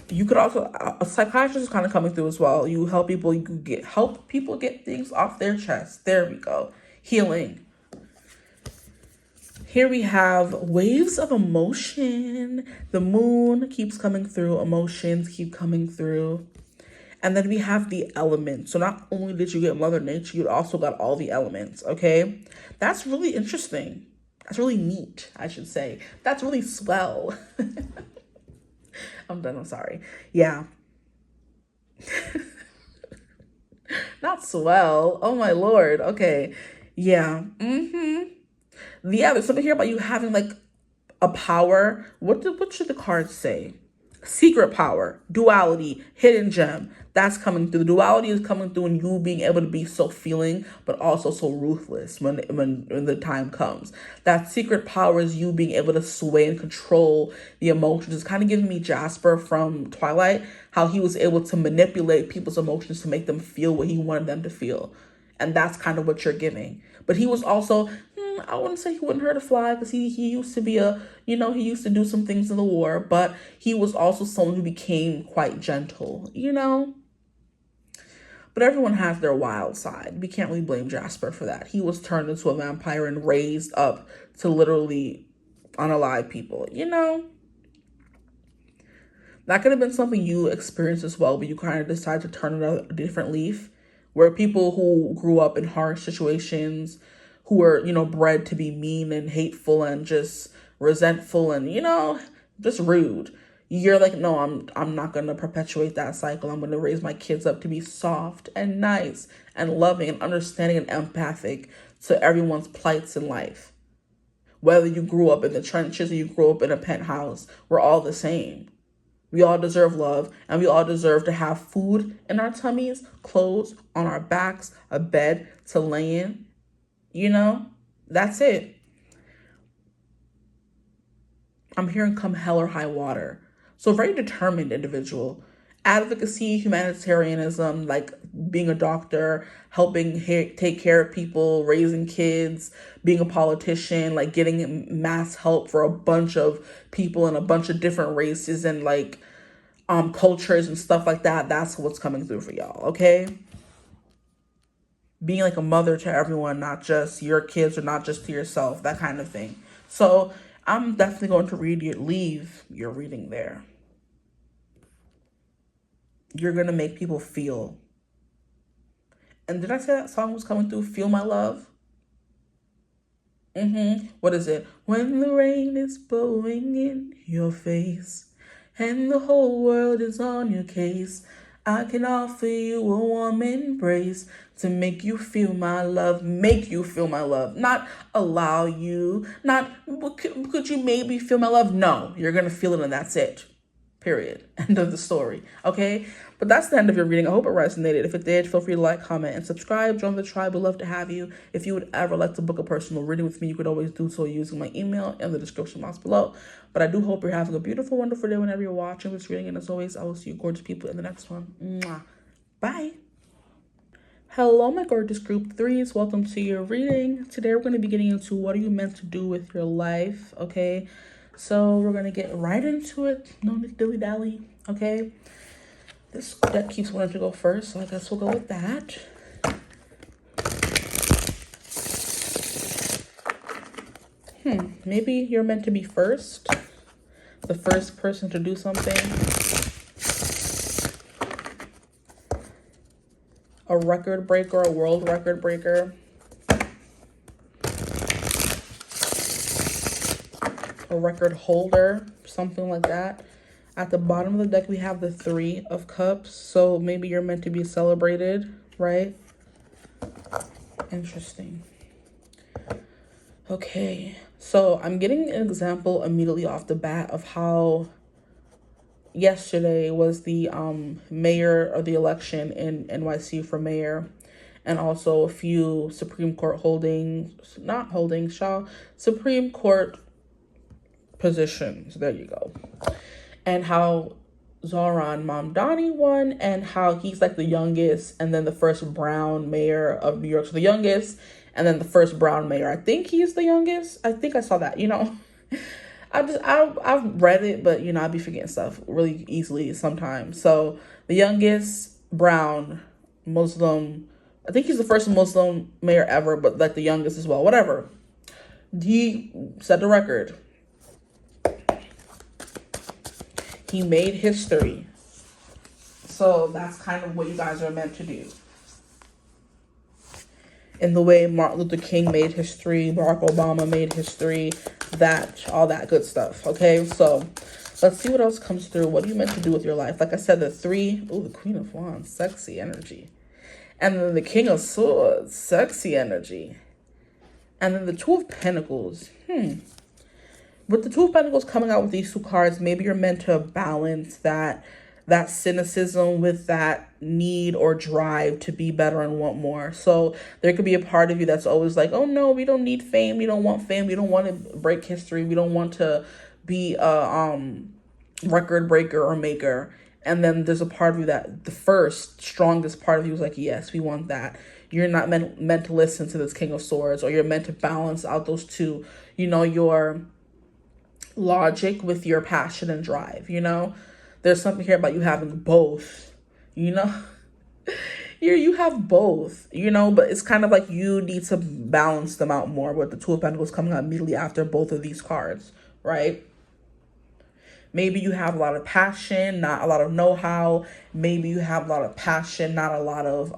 You could also, a psychiatrist is kind of coming through as well. You help people. You can help people get things off their chest. There we go. Healing. Here we have waves of emotion. The moon keeps coming through. Emotions keep coming through. And then we have the elements. So not only did you get Mother Nature, you also got all the elements, okay? That's really interesting. That's really neat, I should say. That's really swell. I'm done, I'm sorry. Yeah. Not swell. Oh my Lord. Okay. Yeah. Yeah, there's something here about you having like a power. What should the cards say? Secret power, duality, hidden gem. That's coming through. The duality is coming through and you being able to be so feeling, but also so ruthless when the time comes. That secret power is you being able to sway and control the emotions. It's kind of giving me Jasper from Twilight, how he was able to manipulate people's emotions to make them feel what he wanted them to feel. And that's kind of what you're giving. But he was also, I wouldn't say he wouldn't hurt a fly because he used to be he used to do some things in the war, but he was also someone who became quite gentle, But everyone has their wild side. We can't really blame Jasper for that. He was turned into a vampire and raised up to literally unalive people, That could have been something you experienced as well, but you kind of decide to turn a different leaf, where people who grew up in harsh situations, who were, bred to be mean and hateful and just resentful and, just rude. You're like, no, I'm not going to perpetuate that cycle. I'm going to raise my kids up to be soft and nice and loving and understanding and empathic to everyone's plights in life. Whether you grew up in the trenches or you grew up in a penthouse, we're all the same. We all deserve love, and we all deserve to have food in our tummies, clothes on our backs, a bed to lay in. That's it. I'm hearing come hell or high water. So very determined individual. Advocacy, humanitarianism, like being a doctor, helping take care of people, raising kids, being a politician, like getting mass help for a bunch of people in a bunch of different races and like cultures and stuff like that. That's what's coming through for y'all, okay? Being like a mother to everyone, not just your kids or not just to yourself, that kind of thing. So I'm definitely going to leave your reading there. You're going to make people feel. And did I say that song was coming through? Feel My Love? What is it? When the rain is blowing in your face and the whole world is on your case, I can offer you a warm embrace to make you feel my love. Make you feel my love. Not allow you. Not, could you maybe feel my love? No, you're going to feel it and that's it. Period. End of the story. Okay? But that's the end of your reading. I hope it resonated. If it did, feel free to like, comment, and subscribe. Join the tribe. We'd love to have you. If you would ever like to book a personal reading with me, you could always do so using my email in the description box below. But I do hope you're having a beautiful, wonderful day whenever you're watching this reading. And as always, I will see you gorgeous people in the next one. Mwah. Bye. Hello, my gorgeous group 3s. Welcome to your reading. Today, we're going to be getting into what are you meant to do with your life, okay? So we're going to get right into it. No dilly-dally, okay? This deck keeps wanting to go first, so I guess we'll go with that. Maybe you're meant to be first. The first person to do something. A record breaker, a world record breaker. A record holder, something like that. At the bottom of the deck, we have the 3 of Cups. So maybe you're meant to be celebrated, right? Interesting. Okay. So I'm getting an example immediately off the bat of how yesterday was the mayor of the election in NYC for mayor. And also a few Supreme Court Supreme Court positions. There you go. And how Zohran Mamdani won, and how he's like the youngest, and then the first brown mayor of New York. So the youngest, and then the first brown mayor. I think he's the youngest. I think I saw that, you know. I've read it, but you know, I'd be forgetting stuff really easily sometimes. So the youngest brown Muslim, I think he's the first Muslim mayor ever, but like the youngest as well, whatever. He set the record. He made history. So that's kind of what you guys are meant to do. In the way Martin Luther King made history, Barack Obama made history, all that good stuff. Okay, so let's see what else comes through. What are you meant to do with your life? Like I said, the 3, the Queen of Wands, sexy energy. And then the King of Swords, sexy energy. And then the 2 of Pentacles. With the 2 of Pentacles coming out with these 2 cards, maybe you're meant to balance that cynicism with that need or drive to be better and want more. So there could be a part of you that's always like, oh no, we don't need fame. We don't want fame. We don't want to break history. We don't want to be a record breaker or maker. And then there's a part of you that the first strongest part of you is like, yes, we want that. You're not meant to listen to this King of Swords, or you're meant to balance out those 2, you know, your logic with your passion and drive. You know, there's something here about you having both, you know. You have both, you know, but it's kind of like you need to balance them out more with the 2 of Pentacles coming out immediately after both of these cards, right? Maybe you have a lot of passion, not a lot of know-how. Maybe you have a lot of passion, not a lot of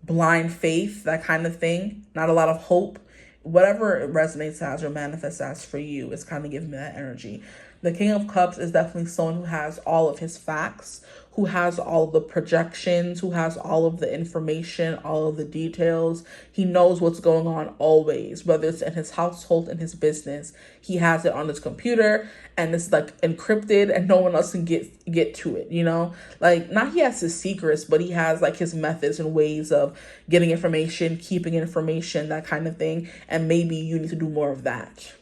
blind faith, that kind of thing. Not a lot of hope. Whatever it resonates as or manifests as for you is kind of giving me that energy. The King of Cups is definitely someone who has all of his facts, who has all of the projections, who has all of the information, all of the details. He knows what's going on always, whether it's in his household, in his business. He has it on his computer and it's like encrypted and no one else can get to it, you know? Like, not he has his secrets, but he has like his methods and ways of getting information, keeping information, that kind of thing. And maybe you need to do more of that.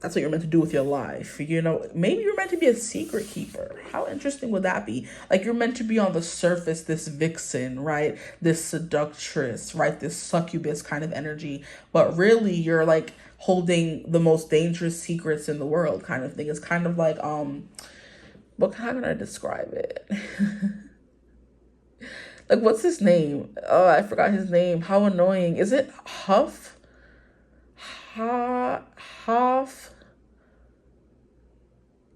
That's what you're meant to do with your life. You know, maybe you're meant to be a secret keeper. How interesting would that be? Like, you're meant to be on the surface, this vixen, right? This seductress, right? This succubus kind of energy. But really, you're like holding the most dangerous secrets in the world kind of thing. It's kind of like, how can I describe it? Like, what's his name? Oh, I forgot his name. How annoying. Is it Huff? Huff.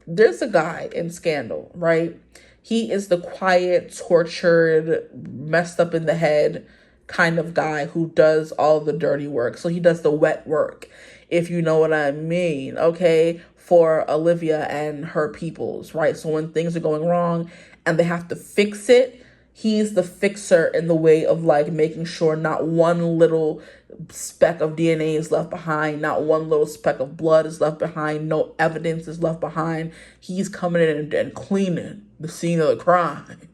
There's a guy in Scandal, right? He is the quiet, tortured, messed up in the head kind of guy who does all the dirty work. So he does the wet work, if you know what I mean, okay, for Olivia and her peoples, right? So when things are going wrong and they have to fix it, he's the fixer in the way of like making sure not one little speck of DNA is left behind, not one little speck of blood is left behind, no evidence is left behind. He's coming in and cleaning the scene of the crime,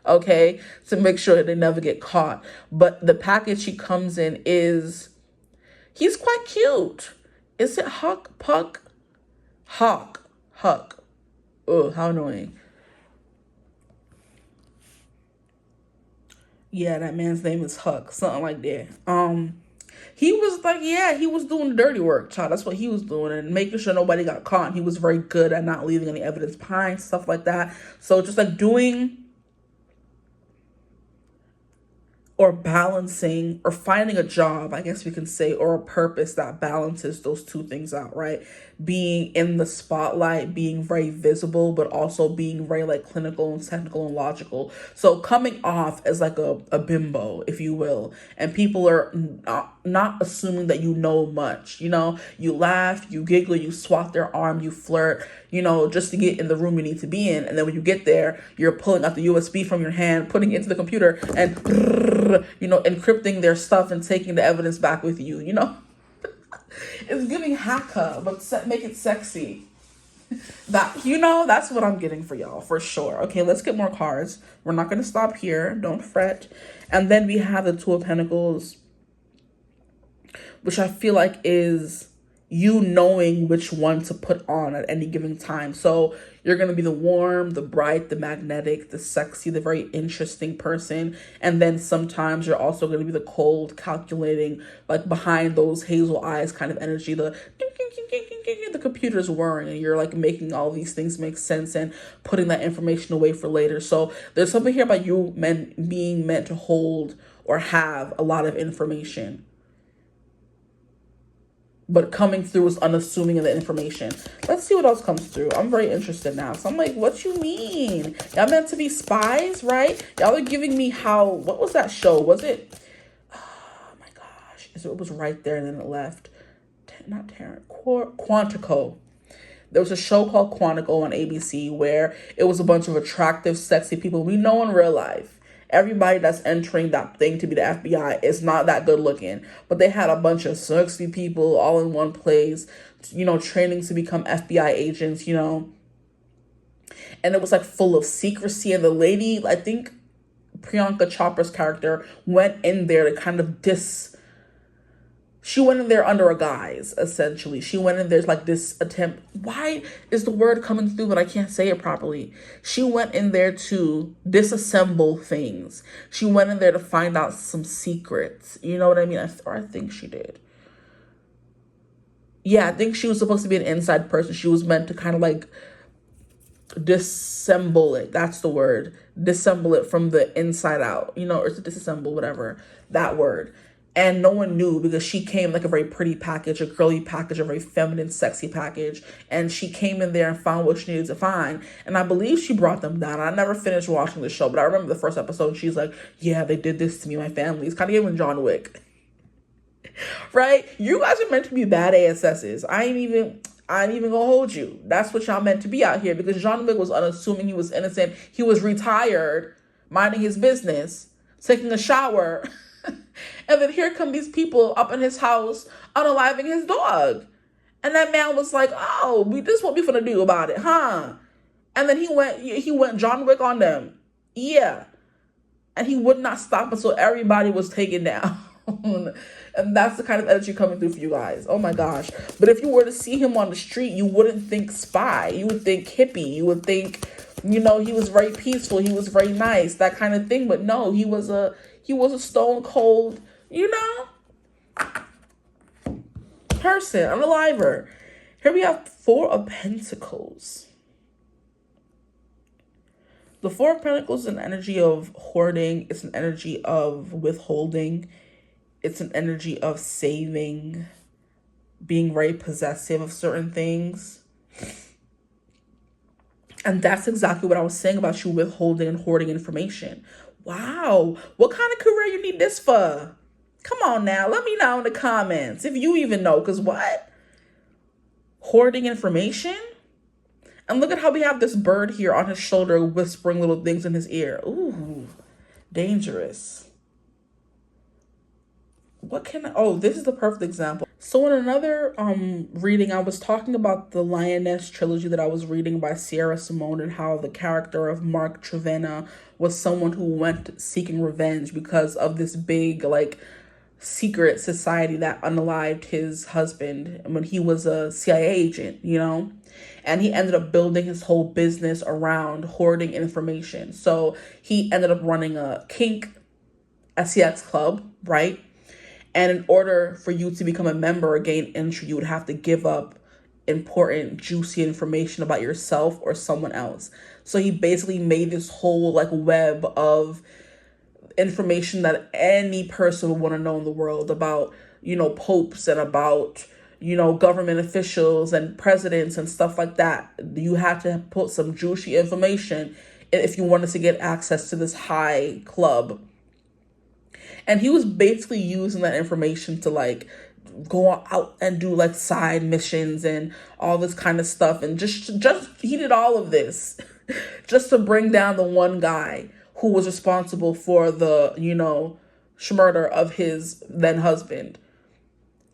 okay, to make sure they never get caught. But the package he comes in is, he's quite cute. Is it Huck? Puck? Huck. Oh, how annoying. Yeah, that man's name is Huck, something like that. He was like, yeah, he was doing dirty work, child. That's what he was doing, and making sure nobody got caught. And he was very good at not leaving any evidence behind, stuff like that. So just like doing or balancing or finding a job, I guess we can say, or a purpose that balances those two things out, right? Being in the spotlight, being very visible, but also being very like clinical and technical and logical. So coming off as like a bimbo, if you will, and people are not assuming that you know much, you know, you laugh, you giggle, you swat their arm, you flirt, you know, just to get in the room you need to be in. And then when you get there, you're pulling out the USB from your hand, putting it into the computer and, you know, encrypting their stuff and taking the evidence back with you, you know. It's giving hacker, but make it sexy. That, you know, that's what I'm getting for y'all, for sure. Okay, let's get more cards. We're not going to stop here. Don't fret. And then we have the Two of Pentacles, which I feel like is you knowing which one to put on at any given time. So you're going to be the warm, the bright, the magnetic, the sexy, the very interesting person. And then sometimes you're also going to be the cold, calculating, like behind those hazel eyes kind of energy. The computer's whirring and you're like making all these things make sense and putting that information away for later. So there's something here about you being meant to hold or have a lot of information, but coming through is unassuming of the information. Let's see what else comes through. I'm very interested now. So I'm like, what you mean? Y'all meant to be spies, right? Y'all are giving me what was that show? Was it, oh my gosh. It was right there and then it left. Not Tarrant, Quantico. There was a show called Quantico on ABC where it was a bunch of attractive, sexy people we know in real life. Everybody that's entering that thing to be the FBI is not that good looking, but they had a bunch of sexy people all in one place, you know, training to become FBI agents, you know. And it was like full of secrecy. And the lady, I think Priyanka Chopra's character, went in there to kind of she went in there under a guise, essentially. She went in there's like this attempt. Why is the word coming through but I can't say it properly? She went in there to disassemble things. She went in there to find out some secrets. You know what I mean? I think she did. Yeah, I think she was supposed to be an inside person. She was meant to kind of like disassemble it. That's the word. Disassemble it from the inside out. You know, or to disassemble, whatever. That word. And no one knew because she came like a very pretty package, a girly package, a very feminine, sexy package. And she came in there and found what she needed to find. And I believe she brought them down. I never finished watching the show, but I remember the first episode. And she's like, yeah, they did this to me, my family. It's kind of giving John Wick. Right? You guys are meant to be bad ASSs. I ain't even gonna hold you. That's what y'all meant to be out here because John Wick was unassuming. He was innocent. He was retired, minding his business, taking a shower. And then here come these people up in his house unaliving his dog. And that man was like, oh, this is what we finna do about it, huh? And then he went John Wick on them. Yeah. And he would not stop until everybody was taken down. And that's the kind of energy coming through for you guys. Oh my gosh. But if you were to see him on the street, you wouldn't think spy. You would think hippie. You would think, you know, he was very peaceful. He was very nice, that kind of thing. But no, he was a stone cold, you know, person, unaliver. Here we have Four of Pentacles. The Four of Pentacles is an energy of hoarding. It's an energy of withholding. It's an energy of saving, being very possessive of certain things. And that's exactly what I was saying about you withholding and hoarding information. Wow. What kind of career you need this for? Come on now. Let me know in the comments if you even know. Because what? Hoarding information? And look at how we have this bird here on his shoulder whispering little things in his ear. Ooh, dangerous. What can I, oh, this is the perfect example. So in another reading, I was talking about the Lioness trilogy that I was reading by Sierra Simone, and how the character of Mark Trevenna was someone who went seeking revenge because of this big, like, secret society that unalived his husband when he was a CIA agent, you know? And he ended up building his whole business around hoarding information. So he ended up running a kink SEX club, right? And in order for you to become a member or gain entry, you would have to give up important, juicy information about yourself or someone else. So he basically made this whole like web of information that any person would want to know in the world about, you know, popes and about, you know, government officials and presidents and stuff like that. You had to put some juicy information if you wanted to get access to this high club. And he was basically using that information to like go out and do like side missions and all this kind of stuff. And just he did all of this just to bring down the one guy who was responsible for the, you know, murder of his then husband.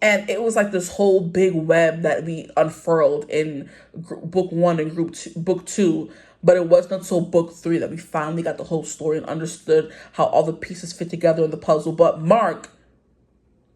And it was like this whole big web that we unfurled in book 1 and book 2. But it wasn't until book 3 that we finally got the whole story and understood how all the pieces fit together in the puzzle. But Mark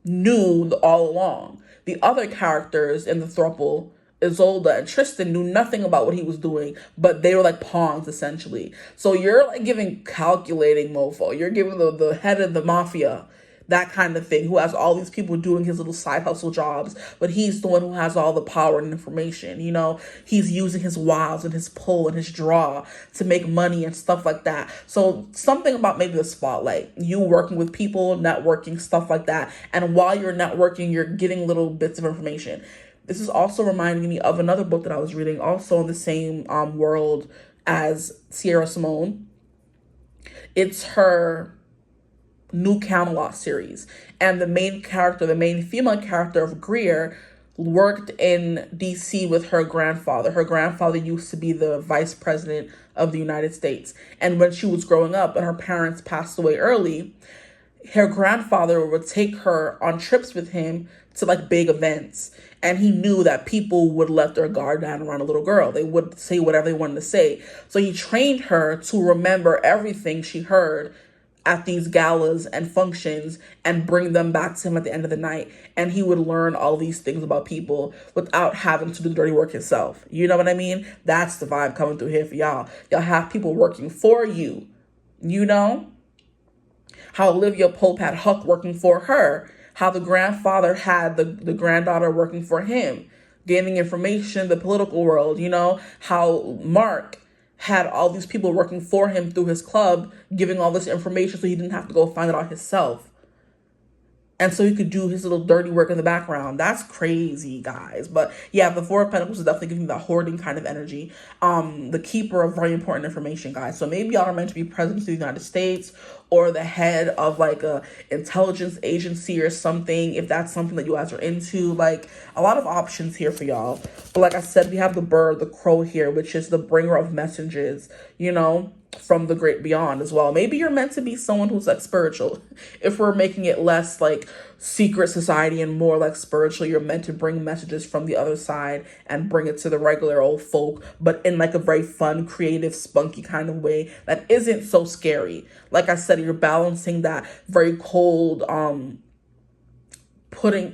knew all along. The other characters in the throuple, Isolde and Tristan, knew nothing about what he was doing, but they were like pawns essentially. So you're like giving calculating mofo. You're giving the head of the mafia, that kind of thing, who has all these people doing his little side hustle jobs, but he's the one who has all the power and information. You know, he's using his wiles and his pull and his draw to make money and stuff like that. So something about maybe the spotlight, you working with people, networking, stuff like that. And while you're networking, you're getting little bits of information. This is also reminding me of another book that I was reading, also in the same world as Sierra Simone. It's her New Camelot series. And the main female character of Greer, worked in DC with her grandfather. Her grandfather used to be the vice president of the United States. And when she was growing up and her parents passed away early, her grandfather would take her on trips with him to like big events. And he knew that people would let their guard down around a little girl. They would say whatever they wanted to say. So he trained her to remember everything she heard at these galas and functions and bring them back to him at the end of the night. And he would learn all these things about people without having to do the dirty work himself. You know what I mean? That's the vibe coming through here for y'all. Y'all have people working for you. You know? How Olivia Pope had Huck working for her. How the grandfather had the granddaughter working for him. Gaining information in the political world. You know? How Mark had all these people working for him through his club, giving all this information so he didn't have to go find it out himself. And so he could do his little dirty work in the background. That's crazy, guys. But yeah, the Four of Pentacles is definitely giving that hoarding kind of energy. The keeper of very important information, guys. So maybe y'all are meant to be president of the United States or the head of like a intelligence agency or something, if that's something that you guys are into. Like, a lot of options here for y'all. But like I said, we have the bird, the crow here, which is the bringer of messages, you know, from the great beyond as well. Maybe you're meant to be someone who's like spiritual. If we're making it less like secret society and more like spiritual, you're meant to bring messages from the other side and bring it to the regular old folk, but in like a very fun, creative, spunky kind of way that isn't so scary. Like I said, you're balancing that very cold,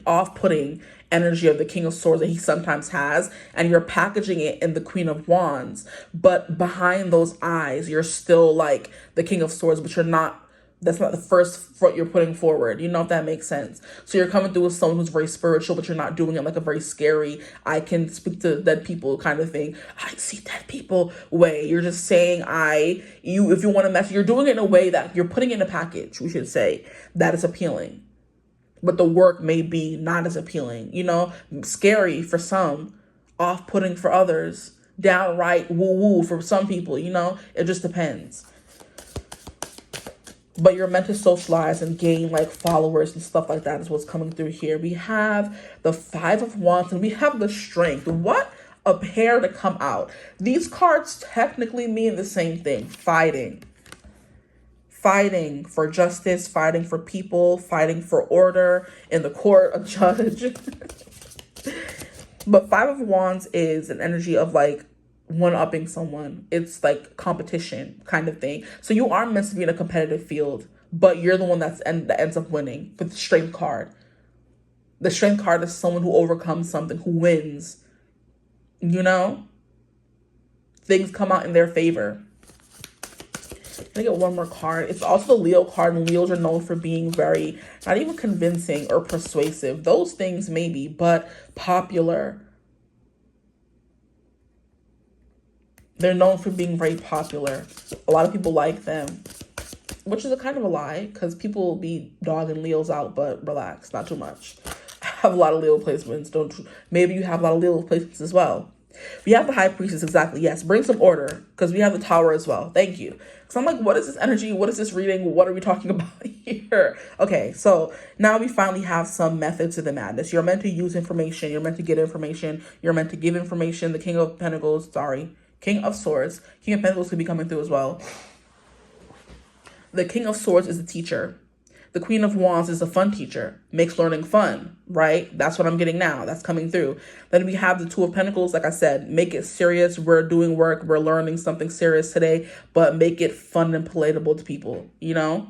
off-putting energy of the King of Swords that he sometimes has, and you're packaging it in the Queen of Wands, but behind those eyes you're still like the King of Swords, but that's not the first foot you're putting forward. You know, if that makes sense. So you're coming through with someone who's very spiritual, but you're not doing it like a very scary, I can speak to dead people kind of thing, I see dead people way. You're just saying if you want to message, you're doing it in a way that you're putting it in a package, we should say, that is appealing. But the work may be not as appealing, you know, scary for some, off-putting for others, downright woo-woo for some people, you know? It just depends. But you're meant to socialize and gain like followers and stuff like that is what's coming through here. We have the 5 of Wands and we have the Strength. What a pair to come out. These cards technically mean the same thing. Fighting for justice, fighting for people, fighting for order in the court, a judge. But 5 of Wands is an energy of like one-upping someone. It's like competition kind of thing. So you are meant to be in a competitive field, but you're the one that ends up winning with the Strength card. The Strength card is someone who overcomes something, who wins. You know? Things come out in their favor. Let me get one more card. It's also the Leo card, and Leos are known for being very, not even convincing or persuasive. Those things maybe, but popular. They're known for being very popular. A lot of people like them, which is a kind of a lie because people will be dogging Leos out, but relax, not too much. I have a lot of Leo placements. Maybe you have a lot of Leo placements as well. We have the High Priestess, exactly. Yes, bring some order because we have the Tower as well. Thank you. So I'm like, what is this energy? What is this reading? What are we talking about here? Okay, so now we finally have some methods to the madness. You're meant to use information. You're meant to get information. You're meant to give information. The King of Pentacles, King of Swords. King of Pentacles could be coming through as well. The King of Swords is the teacher. The Queen of Wands is a fun teacher. Makes learning fun, right? That's what I'm getting now. That's coming through. Then we have the Two of Pentacles. Like I said, make it serious. We're doing work. We're learning something serious today, but make it fun and palatable to people, you know?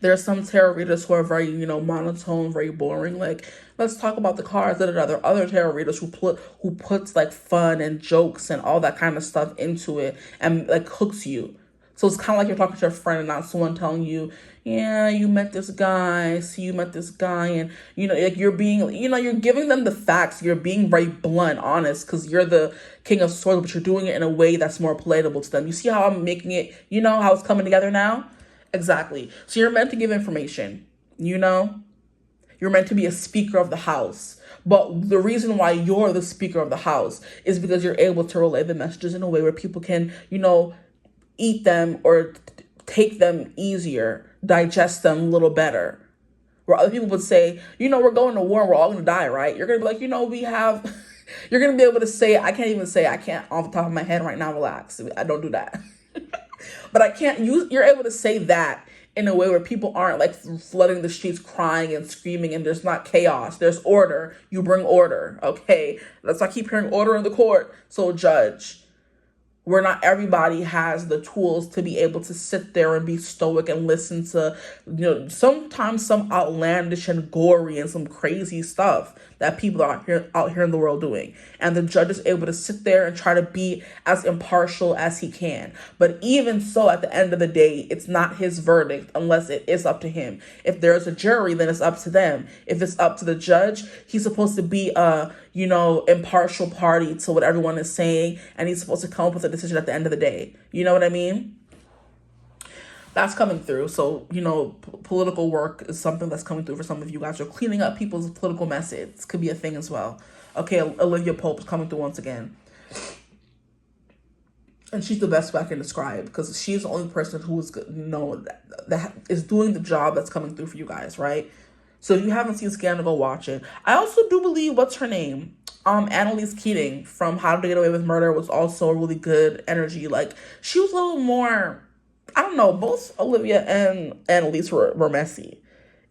There are some tarot readers who are very, monotone, very boring. Like, let's talk about the cards. There are other tarot readers who puts like fun and jokes and all that kind of stuff into it and like hooks you. So it's kind of like you're talking to a friend and not someone telling you, yeah, you met this guy, and, like you're being, you're giving them the facts. You're being very blunt, honest, because you're the King of Swords, but you're doing it in a way that's more palatable to them. You see how I'm making it, how it's coming together now? Exactly. So you're meant to give information, You're meant to be a speaker of the house. But the reason why you're the speaker of the house is because you're able to relay the messages in a way where people can, eat them or take them easier, digest them a little better. Where other people would say, we're going to war and we're all going to die, right? You're going to be like, we have, you're going to be able to say, I can't off the top of my head right now, relax. I don't do that. But you're able to say that in a way where people aren't like flooding the streets crying and screaming and there's not chaos. There's order. You bring order, okay? That's why I keep hearing order in the court. So judge. Where not everybody has the tools to be able to sit there and be stoic and listen to, sometimes some outlandish and gory and some crazy stuff that people are out here in the world doing. And the judge is able to sit there and try to be as impartial as he can. But even so, at the end of the day, it's not his verdict unless it is up to him. If there's a jury, then it's up to them. If it's up to the judge, he's supposed to be a, impartial party to what everyone is saying. And he's supposed to come up with a decision at the end of the day. You know what I mean? That's coming through. So, political work is something that's coming through for some of you guys. Or cleaning up people's political message could be a thing as well. Okay, Olivia Pope's coming through once again. And she's the best way I can describe because she's the only person who is, that is doing the job that's coming through for you guys, right? So if you haven't seen Scandal, go watch it. I also do believe, what's her name? Annalise Keating from How to Get Away with Murder was also a really good energy. Like, she was a little more, I don't know, both Olivia and Annalise were messy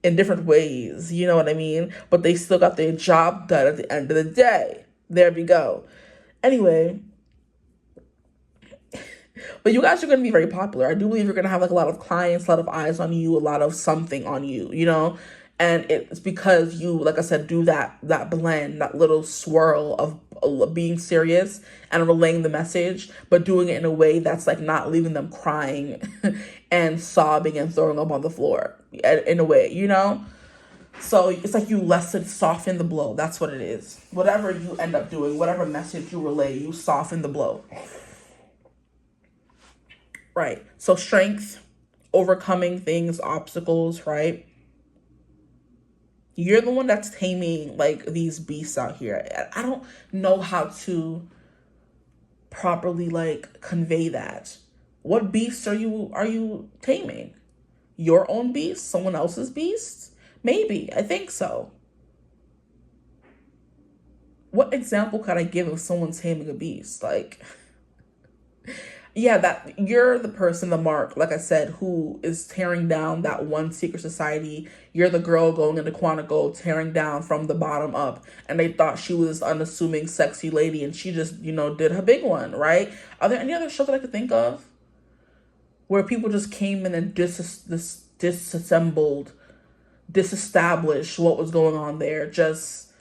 in different ways, you know what I mean? But they still got their job done at the end of the day. There we go. Anyway, but you guys are going to be very popular. I do believe you're going to have like a lot of clients, a lot of eyes on you, a lot of something on you, And it's because you, like I said, do that blend, that little swirl of being serious and relaying the message, but doing it in a way that's like not leaving them crying and sobbing and throwing up on the floor in a way, So it's like you soften the blow. That's what it is. Whatever you end up doing, whatever message you relay, you soften the blow. Right. So strength, overcoming things, obstacles, right? You're the one that's taming like these beasts out here. I don't know how to properly like convey that. What beast are you taming? Your own beast? Someone else's beast? Maybe. I think so. What example could I give of someone taming a beast? Like, yeah, that you're the person, the mark, like I said, who is tearing down that one secret society. You're the girl going into Quantico, tearing down from the bottom up. And they thought she was unassuming, sexy lady, and she just, did her big one, right? Are there any other shows that I could think of where people just came in and disassembled, disestablished what was going on there just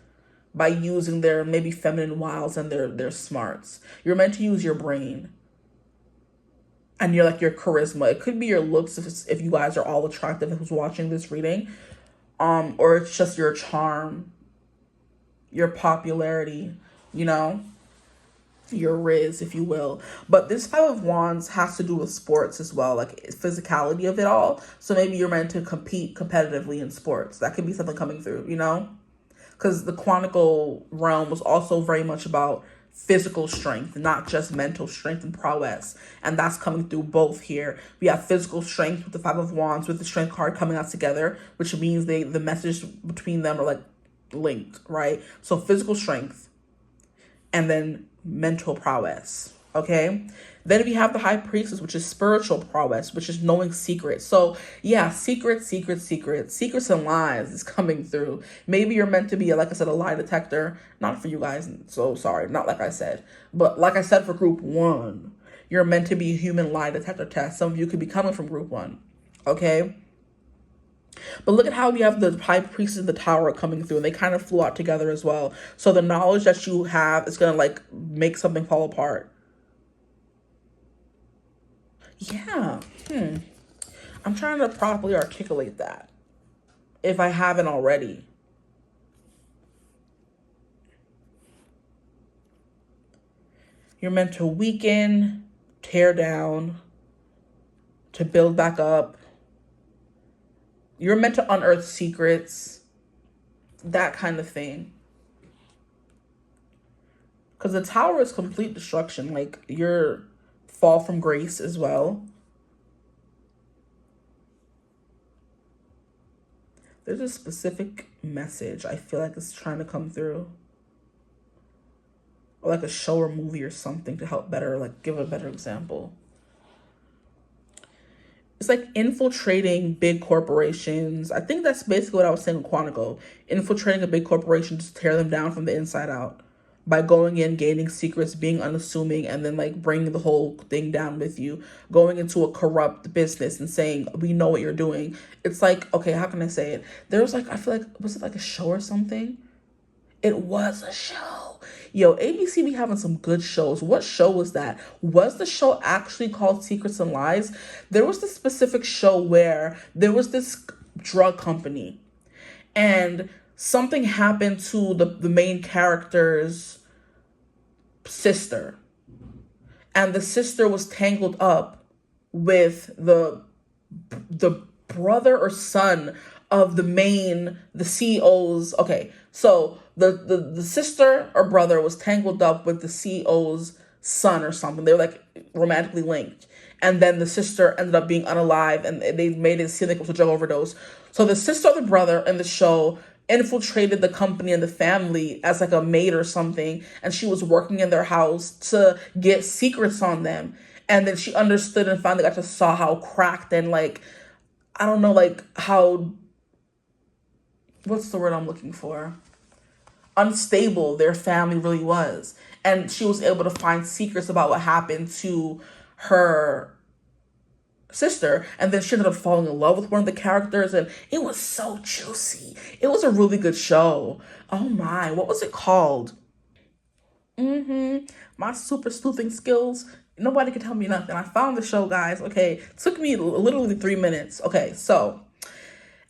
by using their maybe feminine wiles and their smarts? You're meant to use your brain. And you're like your charisma. It could be your looks if you guys are all attractive who's watching this reading. Or it's just your charm, your popularity, your riz, if you will. But this Five of Wands has to do with sports as well, like physicality of it all. So maybe you're meant to compete competitively in sports. That could be something coming through, because the Quantico realm was also very much about physical strength, not just mental strength and prowess. And that's coming through both here. We have physical strength with the Five of Wands, with the Strength card coming out together, which means the message between them are like linked, right? So physical strength and then mental prowess, okay? Then we have the High Priestess, which is spiritual prowess, which is knowing secrets. So yeah, secrets and lies is coming through. Maybe you're meant to be, like I said, a lie detector. Not for you guys, so sorry, not like I said. But like I said for group 1, you're meant to be a human lie detector test. Some of you could be coming from group 1, okay? But look at how we have the High Priestess and the Tower coming through, and they kind of flew out together as well. So the knowledge that you have is going to like make something fall apart. Yeah. I'm trying to properly articulate that, if I haven't already. You're meant to weaken, tear down, to build back up. You're meant to unearth secrets, that kind of thing. Because the Tower is complete destruction. Like, you're fall from grace as well. There's a specific message I feel like it's trying to come through. Or like a show or movie or something to help better, like give a better example. It's like infiltrating big corporations. I think that's basically what I was saying with Quantico. Infiltrating a big corporation to tear them down from the inside out. By going in, gaining secrets, being unassuming, and then like bringing the whole thing down with you. Going into a corrupt business and saying, we know what you're doing. It's like, okay, how can I say it? There was like, I feel like, was it like a show or something? It was a show. Yo, ABC be having some good shows. What show was that? Was the show actually called Secrets and Lies? There was this specific show where there was this drug company and something happened to the main character's sister. And the sister was tangled up with the brother or son of the CEO's. Okay, so the sister or brother was tangled up with the CEO's son or something. They were like romantically linked. And then the sister ended up being unalive, and they made it seem like it was a drug overdose. So the sister or the brother in the show infiltrated the company and the family as like a maid or something, and she was working in their house to get secrets on them. And then she understood and finally got to saw how cracked and like, I don't know, like how, what's the word I'm looking for? Unstable their family really was. And she was able to find secrets about what happened to her sister, and then she ended up falling in love with one of the characters, and it was so juicy. It was a really good show. Oh my, what was it called? My super sleuthing skills, nobody could tell me nothing. I found the show, guys. Okay, it took me literally 3 minutes. Okay, so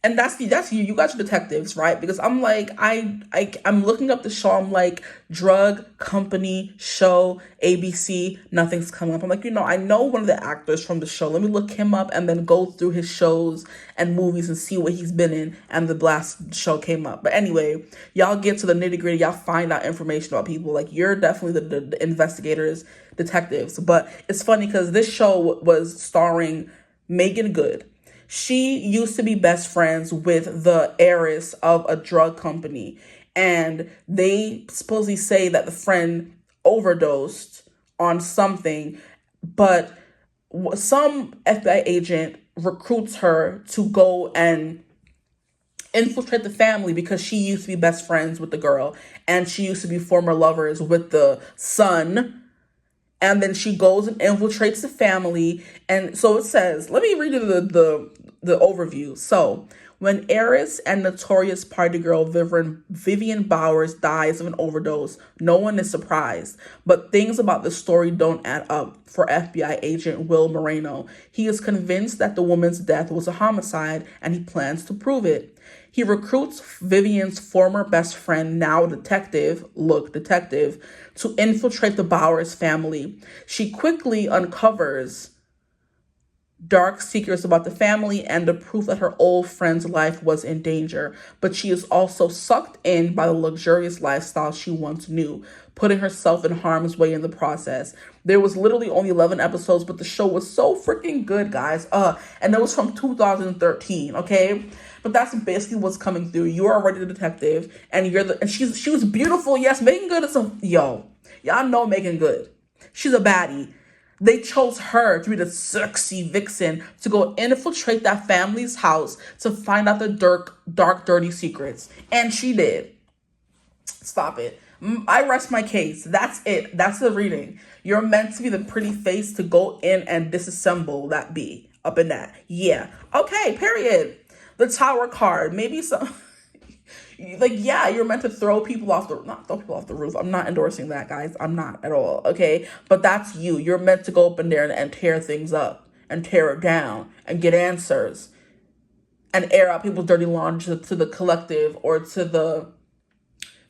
And that's you. You got your detectives, right? Because I'm like, I'm looking up the show. I'm like, drug company show, ABC, nothing's coming up. I'm like, I know one of the actors from the show. Let me look him up and then go through his shows and movies and see what he's been in. And the last show came up. But anyway, y'all get to the nitty gritty. Y'all find out information about people. Like, you're definitely the investigators, detectives. But it's funny because this show was starring Megan Good. She used to be best friends with the heiress of a drug company. And they supposedly say that the friend overdosed on something, but some FBI agent recruits her to go and infiltrate the family because she used to be best friends with the girl and she used to be former lovers with the son. And then she goes and infiltrates the family. And so it says, let me read you the overview. So, when heiress and notorious party girl Vivian Bowers dies of an overdose, no one is surprised. But things about the story don't add up for FBI agent Will Moreno. He is convinced that the woman's death was a homicide and he plans to prove it. He recruits Vivian's former best friend, now detective, to infiltrate the Bowers family. She quickly uncovers dark secrets about the family and the proof that her old friend's life was in danger, but she is also sucked in by the luxurious lifestyle she once knew, putting herself in harm's way in the process. There was literally only 11 episodes, but the show was so freaking good, guys. And it was from 2013, okay? But that's basically what's coming through. You are already the detective, and she was beautiful. Yes, Megan Good is y'all know Megan Good. She's a baddie. They chose her to be the sexy vixen to go infiltrate that family's house to find out the dark, dirty secrets. And she did. Stop it. I rest my case. That's it. That's the reading. You're meant to be the pretty face to go in and disassemble that bee up in that. Yeah. Okay, period. The Tower card. Maybe some... you're meant to not throw people off the roof. I'm not endorsing that, guys. I'm not at all, okay? But that's you. You're meant to go up in there and tear things up and tear it down and get answers and air out people's dirty laundry to the collective or to the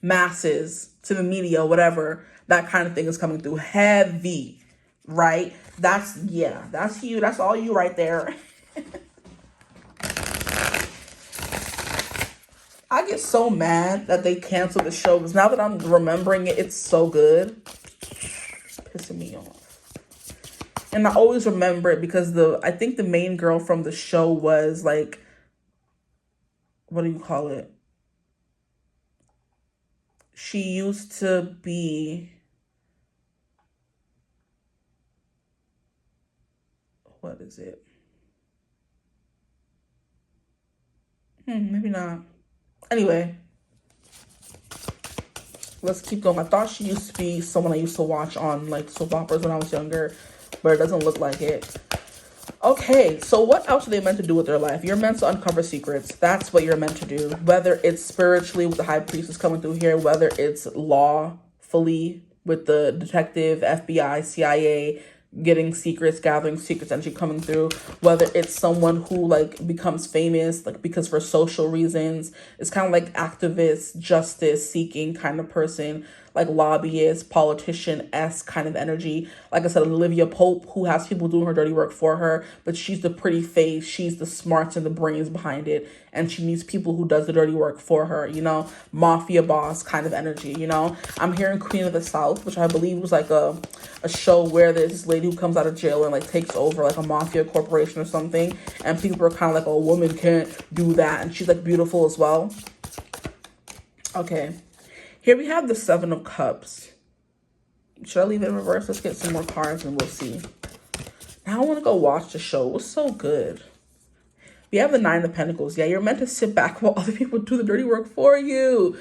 masses, to the media, whatever. That kind of thing is coming through heavy, right? That's you. That's all you right there. I get so mad that they canceled the show because now that I'm remembering it, it's so good. It's pissing me off. And I always remember it because I think the main girl from the show was like, what do you call it? She used to be, what is it? Maybe not. Anyway, let's keep going. I thought she used to be someone I used to watch on like soap operas when I was younger, but it doesn't look like it. Okay, so what else are they meant to do with their life? You're meant to uncover secrets. That's what you're meant to do. Whether it's spiritually with the high priestess coming through here, whether it's lawfully with the detective, FBI, CIA, getting secrets, gathering secrets, and she coming through, whether it's someone who like becomes famous like because for social reasons, it's kind of like activist, justice seeking kind of person, like lobbyist, politician-esque kind of energy. Like I said, Olivia Pope, who has people doing her dirty work for her, but she's the pretty face, she's the smarts and the brains behind it, and she needs people who does the dirty work for her, mafia boss kind of energy, I'm hearing Queen of the South, which I believe was like a show where there's this lady who comes out of jail and like takes over like a mafia corporation or something, and people are kind of like, oh, a woman can't do that, and she's like beautiful as well. Okay. Here we have the Seven of Cups. Should I leave it in reverse? Let's get some more cards and we'll see. Now I want to go watch the show. It was so good. We have the Nine of Pentacles. Yeah, you're meant to sit back while other people do the dirty work for you.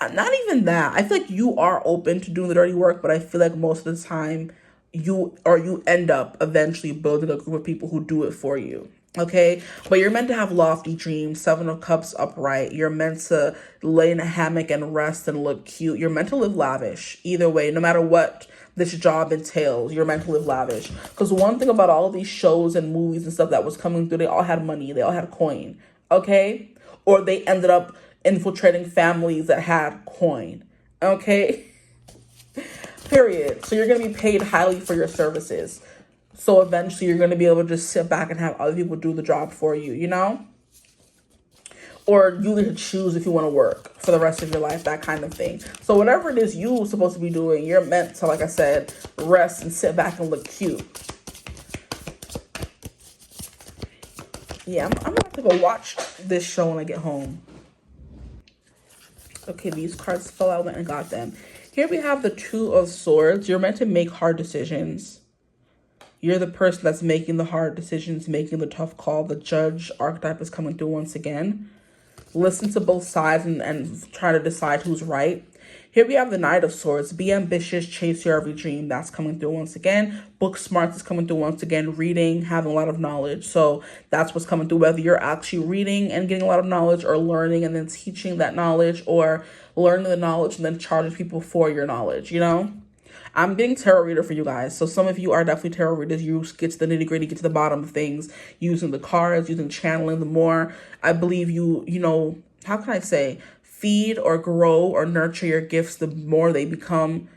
Not even that. I feel like you are open to doing the dirty work, but I feel like most of the time you end up eventually building a group of people who do it for you. Okay, but you're meant to have lofty dreams. Seven of Cups upright. You're meant to lay in a hammock and rest and look cute. You're meant to live lavish. Either way, no matter what this job entails, you're meant to live lavish. Because one thing about all of these shows and movies and stuff that was coming through, they all had money. They all had coin. okay? Or they ended up infiltrating families that had coin, okay? Period. So you're going to be paid highly for your services. So eventually you're going to be able to just sit back and have other people do the job for you, you know? Or you get to choose if you want to work for the rest of your life, that kind of thing. So whatever it is you're supposed to be doing, you're meant to, like I said, rest and sit back and look cute. Yeah, I'm gonna have to go watch this show when I get home. Okay, these cards fell out and got them. Here we have the Two of Swords. You're meant to make hard decisions. You're the person that's making the hard decisions, making the tough call. The Judge archetype is coming through once again. Listen to both sides and try to decide who's right. Here we have the Knight of Swords. Be ambitious, chase your every dream. That's coming through once again. Book smarts is coming through once again. Reading, having a lot of knowledge. So that's what's coming through, whether you're actually reading and getting a lot of knowledge, or learning and then teaching that knowledge, or learning the knowledge and then charging people for your knowledge, you know? I'm getting tarot reader for you guys. So some of you are definitely tarot readers. You get to the nitty gritty, get to the bottom of things, using the cards, using channeling. The more I believe you know, how can I say, feed or grow or nurture your gifts, the more they become,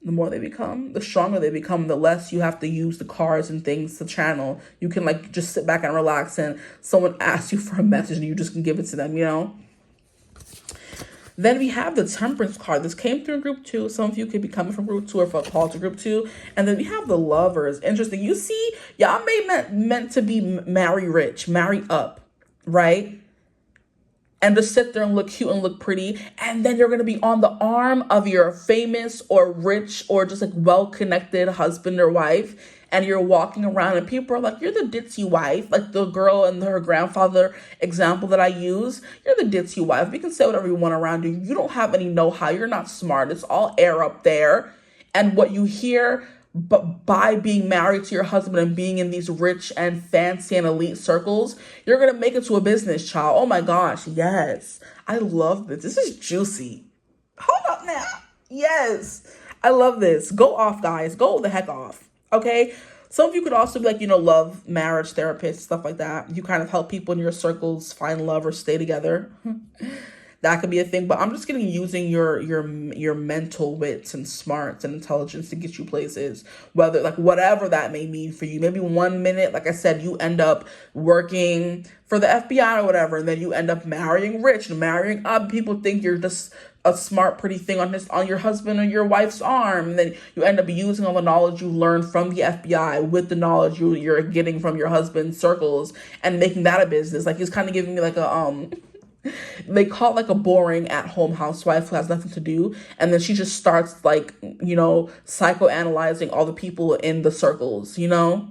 the stronger they become, the less you have to use the cards and things to channel. You can like just sit back and relax, and someone asks you for a message and you just can give it to them, you know? Then we have the Temperance card. This came through group 2. Some of you could be coming from group 2 or felt called to group 2. And then we have the Lovers. Interesting. You see, y'all meant to be marry rich, marry up, right? And just sit there and look cute and look pretty. And then you're going to be on the arm of your famous or rich or just like well-connected husband or wife. And you're walking around and people are like, you're the ditzy wife. Like the girl and her grandfather example that I use. You're the ditzy wife. You can say whatever you want around you. You don't have any know-how. You're not smart. It's all air up there. And what you hear by being married to your husband and being in these rich and fancy and elite circles, you're going to make it to a business, child. Oh my gosh. Yes. I love this. This is juicy. Hold up now. Yes. I love this. Go off, guys. Go the heck off. Okay, some of you could also be like, you know, love, marriage therapist, stuff like that. You kind of help people in your circles find love or stay together. That could be a thing. But I'm just getting using your mental wits and smarts and intelligence to get you places, whether like whatever that may mean for you. Maybe 1 minute, like I said, you end up working for the FBI or whatever, and then you end up marrying rich and marrying up. People think you're just a smart, pretty thing on your husband or your wife's arm. And then you end up using all the knowledge you learned from the FBI with the knowledge you're getting from your husband's circles and making that a business. Like he's kind of giving me like a they call it like a boring at-home housewife who has nothing to do, and then she just starts like, you know, psychoanalyzing all the people in the circles, you know,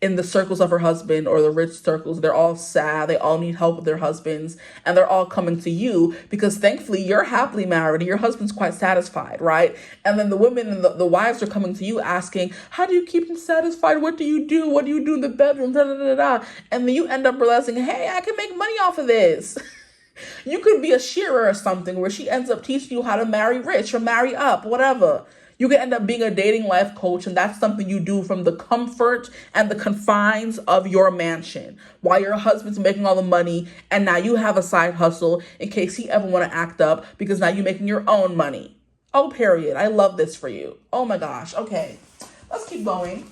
in the circles of her husband or the rich circles. They're all sad. They all need help with their husbands, and they're all coming to you because thankfully you're happily married and your husband's quite satisfied, right? And then the women and the wives are coming to you asking, how do you keep him satisfied? What do you do? What do you do in the bedroom? Da, da, da, da. And then you end up realizing, hey, I can make money off of this. You could be a shearer or something where she ends up teaching you how to marry rich or marry up, whatever. You could end up being a dating life coach, and that's something you do from the comfort and the confines of your mansion while your husband's making all the money, and now you have a side hustle in case he ever want to act up because now you're making your own money. Oh, period. I love this for you. Oh my gosh. Okay, let's keep going.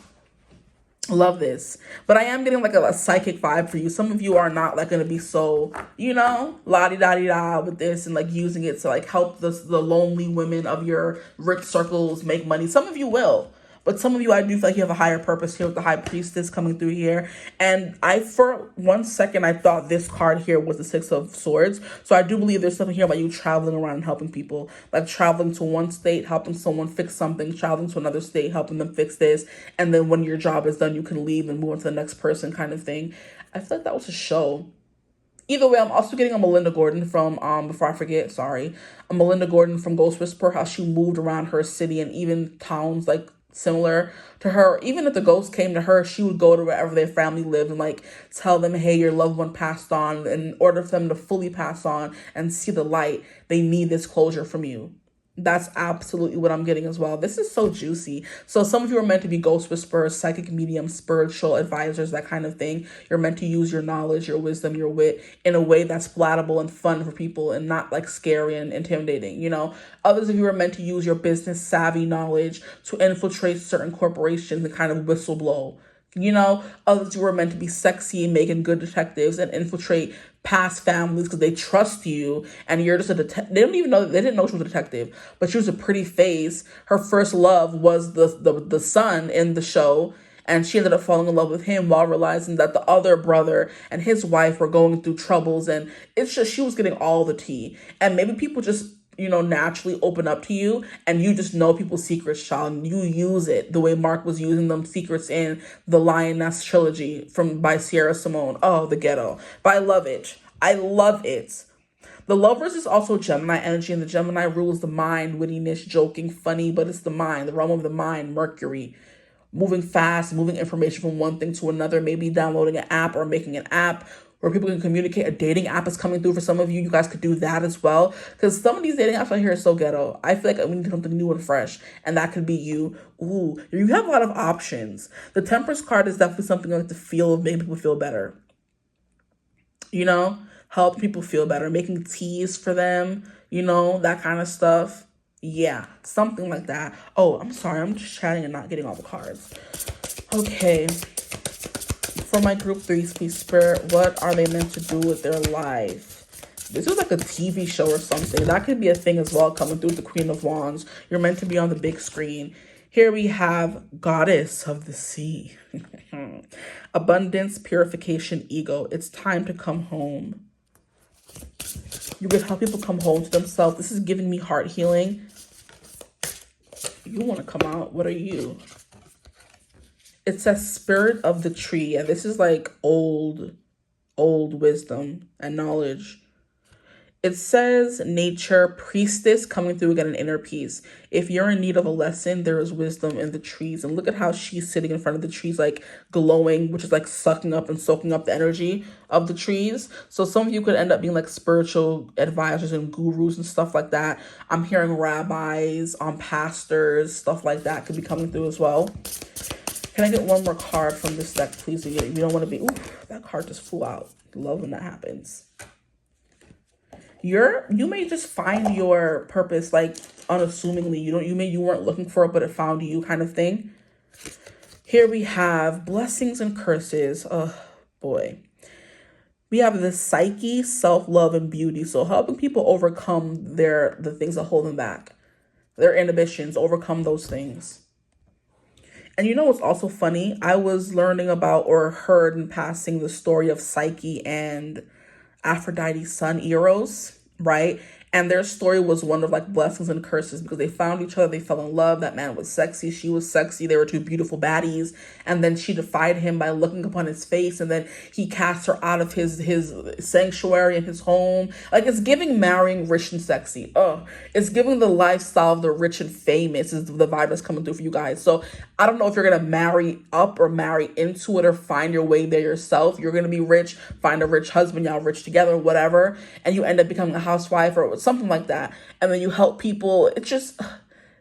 Love this. But I am getting like a psychic vibe for you. Some of you are not like going to be so, you know, la-di-da-di-da with this and like using it to like help the lonely women of your rich circles make money. Some of you will. But some of you, I do feel like you have a higher purpose here with the High Priestess coming through here. And for 1 second, I thought this card here was the Six of Swords. So I do believe there's something here about you traveling around and helping people. Like traveling to one state, helping someone fix something, traveling to another state, helping them fix this. And then when your job is done, you can leave and move on to the next person kind of thing. I feel like that was a show. Either way, I'm also getting a Melinda Gordon from, before I forget, sorry. A Melinda Gordon from Ghost Whisperer, how she moved around her city and even towns like similar to her. Even if the ghost came to her, she would go to wherever their family lived and like tell them, hey, your loved one passed on. And in order for them to fully pass on and see the light, they need this closure from you. That's absolutely what I'm getting as well. This is so juicy. So some of you are meant to be ghost whisperers, psychic mediums, spiritual advisors, that kind of thing. You're meant to use your knowledge, your wisdom, your wit in a way that's palatable and fun for people and not like scary and intimidating, you know? Others of you are meant to use your business savvy knowledge to infiltrate certain corporations and kind of whistleblow. You know, others who are meant to be sexy and making good detectives and infiltrate past families because they trust you and you're just a detective. They don't even know, they didn't know she was a detective, but she was a pretty face. Her first love was the son in the show, and she ended up falling in love with him while realizing that the other brother and his wife were going through troubles, and it's just, she was getting all the tea. And maybe people just, you know, naturally open up to you and you just know people's secrets, child, and you use it the way Mark was using them secrets in the Lioness trilogy by Sierra Simone. Oh, the ghetto. But I love it. I love it. The Lovers is also Gemini energy, and the Gemini rules the mind, wittiness, joking, funny, but it's the mind, the realm of the mind, Mercury. Moving fast, moving information from one thing to another, maybe downloading an app or making an app where people can communicate. A dating app is coming through for some of you. You guys could do that as well. Because some of these dating apps I hear are so ghetto. I feel like we need something new and fresh. And that could be you. Ooh, you have a lot of options. The Temperance card is definitely something like the feel of making people feel better. You know? Help people feel better. Making teas for them. You know? That kind of stuff. Yeah, something like that. Oh, I'm sorry. I'm just chatting and not getting all the cards. Okay. For my group 3's piece spirit, what are they meant to do with their life? This is like a TV show or something. That could be a thing as well, coming through the Queen of Wands. You're meant to be on the big screen. Here we have Goddess of the Sea. Abundance, purification, ego. It's time to come home. You can help people come home to themselves. This is giving me heart healing. You want to come out. What are you? It says spirit of the tree. And this is like old wisdom and knowledge. It says nature, priestess, coming through, get an inner peace. If you're in need of a lesson, there is wisdom in the trees. And look at how she's sitting in front of the trees, like glowing, which is like sucking up and soaking up the energy of the trees. So some of you could end up being like spiritual advisors and gurus and stuff like that. I'm hearing rabbis, pastors, stuff like that could be coming through as well. Can I get one more card from this deck, please? You don't want to be, ooh, that card just flew out. Love when that happens. You may just find your purpose like unassumingly. You weren't looking for it, but it found you, kind of thing. Here we have blessings and curses. Oh boy. We have the psyche, self-love, and beauty. So helping people overcome the things that hold them back. Their inhibitions, overcome those things. And you know what's also funny? I was learning about or heard in passing the story of Psyche and Aphrodite's son Eros, right? And their story was one of like blessings and curses because they found each other, they fell in love. That man was sexy, she was sexy, they were two beautiful baddies. And then she defied him by looking upon his face, and then he cast her out of his sanctuary and his home. Like, it's giving marrying rich and sexy. Oh, it's giving the lifestyle of the rich and famous is the vibe that's coming through for you guys. So I don't know if you're gonna marry up or marry into it or find your way there yourself. You're gonna be rich, find a rich husband, y'all rich together, whatever, and you end up becoming a housewife or something like that. And then you help people. It's just,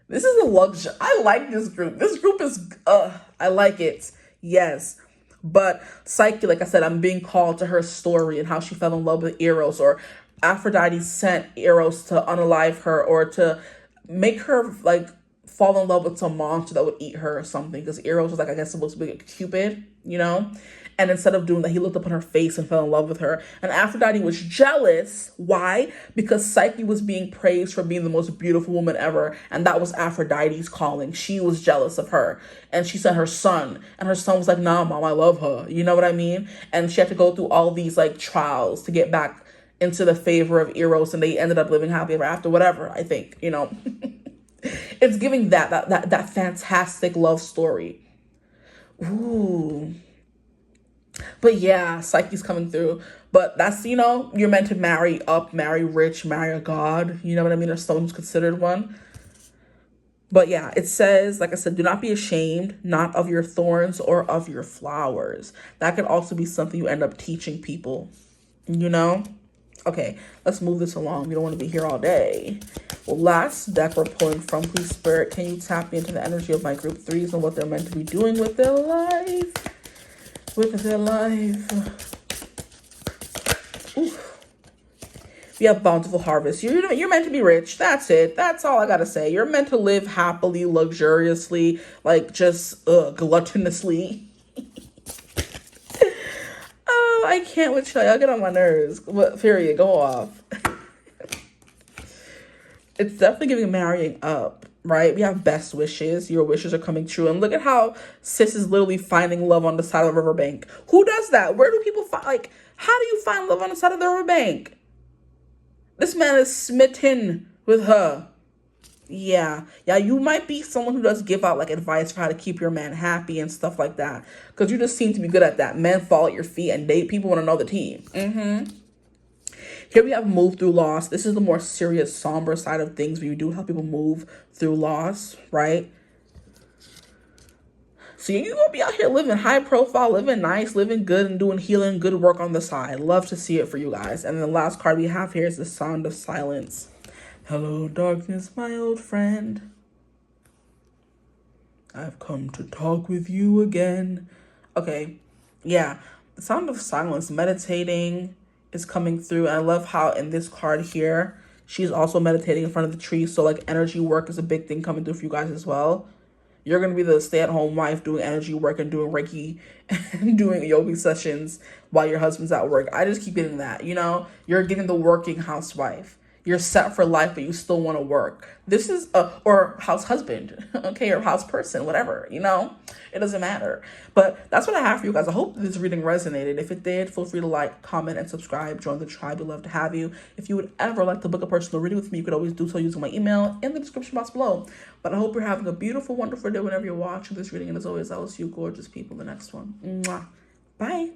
this is a luxury. I like this group. This group is, I like it. Yes. But Psyche, like I said, I'm being called to her story and how she fell in love with Eros, or Aphrodite sent Eros to unalive her or to make her like fall in love with some monster that would eat her or something, because Eros was like, I guess, supposed to be a Cupid, you know? And instead of doing that, he looked up on her face and fell in love with her. And Aphrodite was jealous. Why? Because Psyche was being praised for being the most beautiful woman ever. And that was Aphrodite's calling. She was jealous of her. And she sent her son. And her son was like, nah, mom, I love her. You know what I mean? And she had to go through all these like trials to get back into the favor of Eros. And they ended up living happy ever after, whatever, I think, you know. It's giving that fantastic love story. Ooh. But yeah, Psyche's coming through. But that's, you know, you're meant to marry up, marry rich, marry a god. You know what I mean? Or someone who's considered one. But yeah, it says, like I said, do not be ashamed, not of your thorns or of your flowers. That could also be something you end up teaching people, you know? Okay, let's move this along. We don't want to be here all day. Last deck we're pulling from, please, Spirit, can you tap me into the energy of my group threes and what they're meant to be doing with their life? Oof. We have bountiful harvest. You're meant to be rich. That's it. That's all I gotta say. You're meant to live happily, luxuriously, like just gluttonously. Oh, I can't with y'all. Y'all get on my nerves. But period. Go off. It's definitely giving marrying up, right? We have best wishes. Your wishes are coming true. And look at how sis is literally finding love on the side of the riverbank. Who does that? Where do people find, like, how do you find love on the side of the riverbank? This man is smitten with her. Yeah, you might be someone who does give out like advice for how to keep your man happy and stuff like that. Because you just seem to be good at that. Men fall at your feet and date people want to know the tea. Here we have move through loss. This is the more serious, somber side of things where you do help people move through loss, right? So you're going to be out here living high profile, living nice, living good, and doing healing, good work on the side. Love to see it for you guys. And then the last card we have here is the Sound of Silence. Hello, darkness, my old friend. I've come to talk with you again. Okay, yeah. The Sound of Silence, meditating is coming through. And I love how in this card here, she's also meditating in front of the tree. So like energy work is a big thing coming through for you guys as well. You're going to be the stay-at-home wife doing energy work and doing Reiki and doing yoga sessions while your husband's at work. I just keep getting that, you know? You're getting the working housewife. You're set for life, but you still want to work. This is or house husband, okay, or house person, whatever, you know? It doesn't matter. But that's what I have for you guys. I hope this reading resonated. If it did, feel free to like, comment, and subscribe. Join the tribe. We'd love to have you. If you would ever like to book a personal reading with me, you could always do so using my email in the description box below. But I hope you're having a beautiful, wonderful day whenever you're watching this reading. And as always, I will see you gorgeous people in the next one. Mwah. Bye.